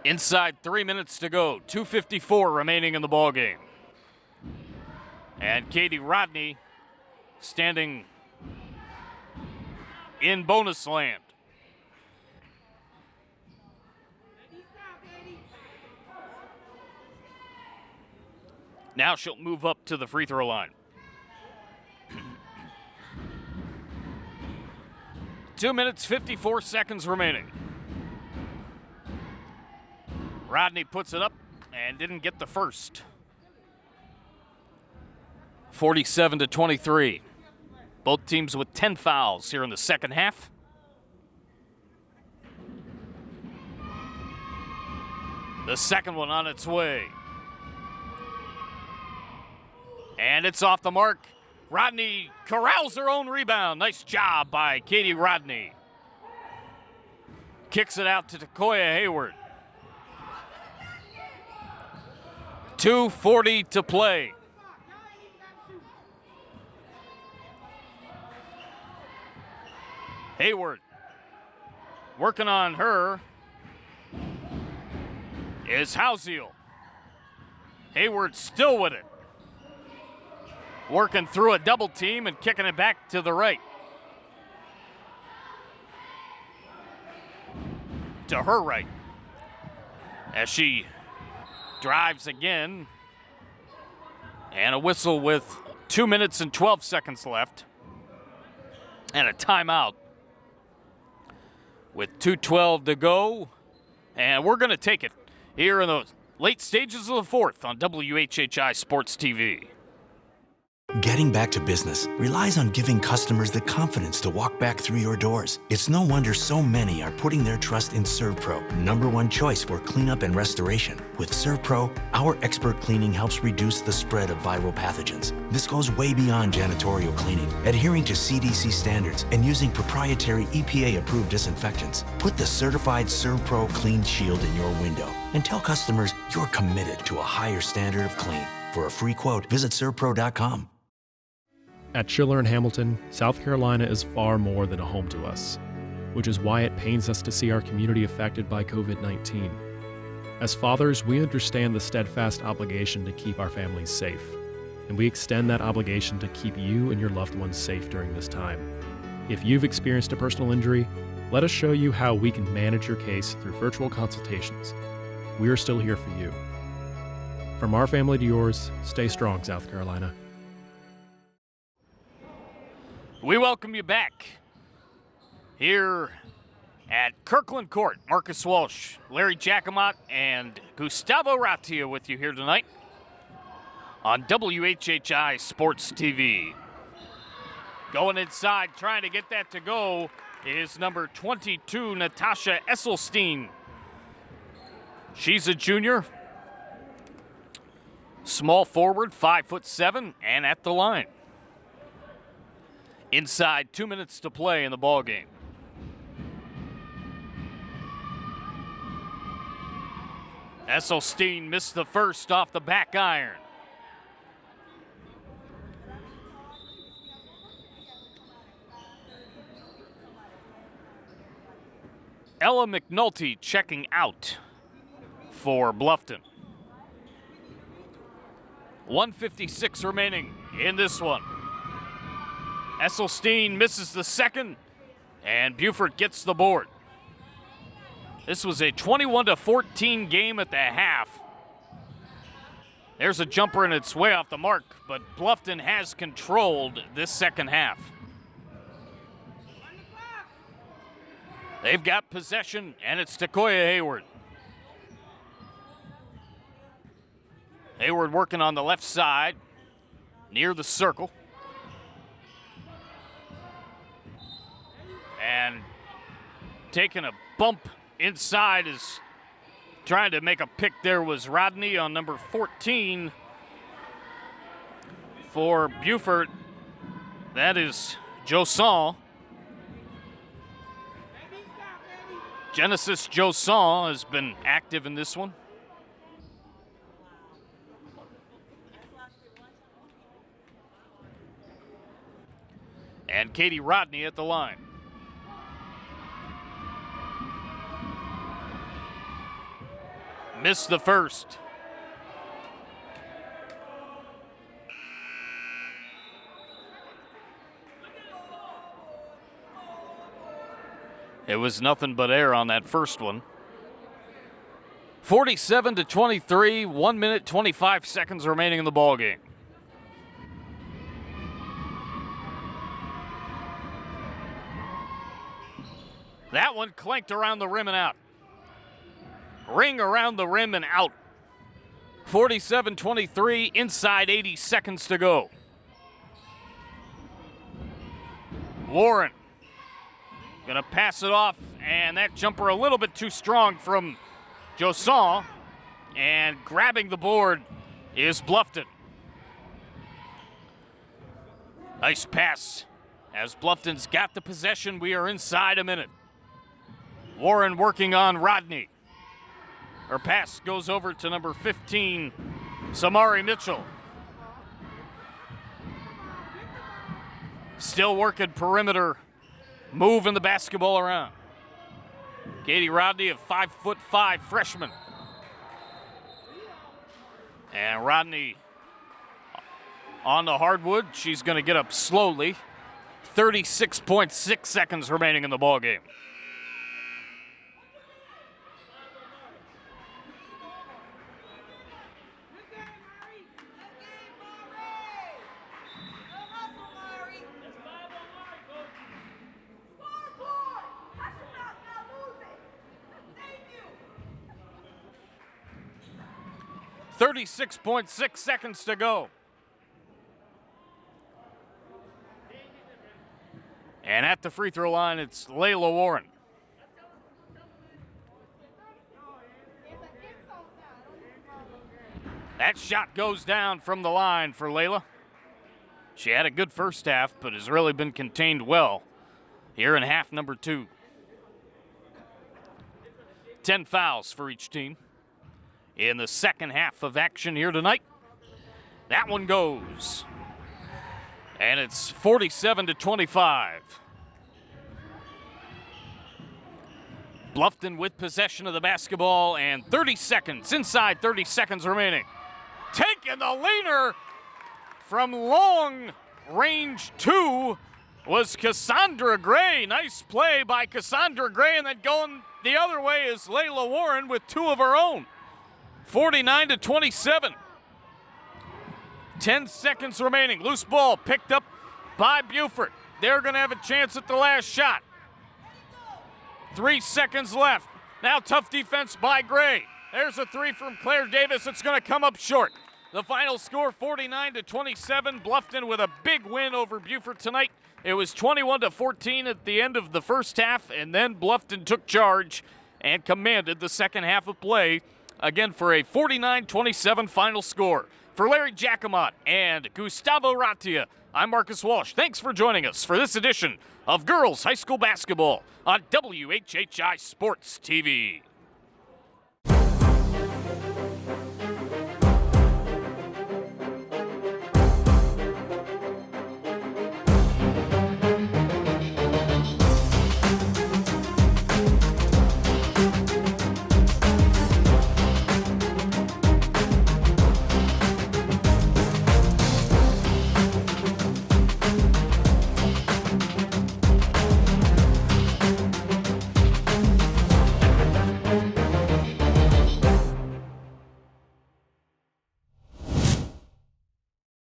S2: Inside 3 minutes to go, 2:54 remaining in the ball game. And Katie Rodney standing in bonus land. Now she'll move up to the free throw line. 2 minutes, 54 seconds remaining. Rodney puts it up and didn't get the first. 47-23. Both teams with 10 fouls here in the second half. The second one on its way. And it's off the mark. Rodney corrals her own rebound. Nice job by Katie Rodney. Kicks it out to Takoya Hayward. 2:40 to play. Hayward working on her is Housiel. Hayward still with it. Working through a double team and kicking it back to the right. To her right. As she drives again. And a whistle with 2 minutes and 12 seconds left. And a timeout with 2:12 to go. And we're going to take it here in the late stages of the fourth on WHHI Sports TV.
S4: Getting back to business relies on giving customers the confidence to walk back through your doors. It's no wonder so many are putting their trust in ServPro, #1 choice for cleanup and restoration. With ServPro, our expert cleaning helps reduce the spread of viral pathogens. This goes way beyond janitorial cleaning, adhering to CDC standards and using proprietary EPA-approved disinfectants. Put the certified ServPro Clean Shield in your window and tell customers you're committed to a higher standard of clean. For a free quote, visit servpro.com.
S14: At Schiller and Hamilton, South Carolina is far more than a home to us, which is why it pains us to see our community affected by COVID-19. As fathers, we understand the steadfast obligation to keep our families safe, and we extend that obligation to keep you and your loved ones safe during this time. If you've experienced a personal injury, let us show you how we can manage your case through virtual consultations. We are still here for you. From our family to yours, stay strong, South Carolina.
S2: We welcome you back here at Kirkland Court. Marcus Walsh, Larry Jacomot, and Gustavo Ratia with you here tonight on WHHI Sports TV. Going inside, trying to get that to go, is number 22, Natasha Esselstein. She's a junior. Small forward, 5'7", and at the line. Inside 2 minutes to play in the ball game. Esselstein missed the first off the back iron. Ella McNulty checking out for Bluffton. 1:56 remaining in this one. Esselstein misses the second, and Beaufort gets the board. This was a 21-14 game at the half. There's a jumper, and it's way off the mark, but Bluffton has controlled this second half. They've got possession, and it's Jakayla Hayward. Hayward working on the left side, near the circle. And taking a bump inside is trying to make a pick there was Rodney on number 14 for Beaufort. That is Joson. Genesis Joson has been active in this one. And Katie Rodney at the line. Missed the first. It was nothing but air on that first one. 47-23, 1 minute, 25 seconds remaining in the ball game. That one clanked around the rim and out. Ring around the rim and out. 47-23, inside 80 seconds to go. Warren gonna pass it off, and that jumper a little bit too strong from Joson, and grabbing the board is Bluffton. Nice pass as Bluffton's got the possession. We are inside a minute. Warren working on Rodney. Her pass goes over to number 15, Samari Mitchell. Still working perimeter, moving the basketball around. Katie Rodney, a 5'5" freshman. And Rodney on the hardwood. She's going to get up slowly. 36.6 seconds remaining in the ball game. .6 seconds to go. And at the free throw line, it's Layla Warren. That shot goes down from the line for Layla. She had a good first half, but has really been contained well here in half number 2. 10 fouls for each team in the second half of action here tonight. That one goes. And it's 47-25. Bluffton with possession of the basketball and 30 seconds, inside 30 seconds remaining. Taking the leaner from long range 2 was Cassandra Gray. Nice play by Cassandra Gray, and then going the other way is Layla Warren with 2 of her own. 49-27. 10 seconds remaining. Loose ball picked up by Beaufort. They're going to have a chance at the last shot. 3 seconds left. Now tough defense by Gray. There's a 3 from Claire Davis. It's going to come up short. The final score, 49-27. Bluffton with a big win over Beaufort tonight. It was 21-14 at the end of the first half, and then Bluffton took charge and commanded the second half of play, again for a 49-27 final score. For Larry Jacomot and Gustavo Ratia, I'm Marcus Walsh. Thanks for joining us for this edition of Girls High School Basketball on WHHI Sports TV.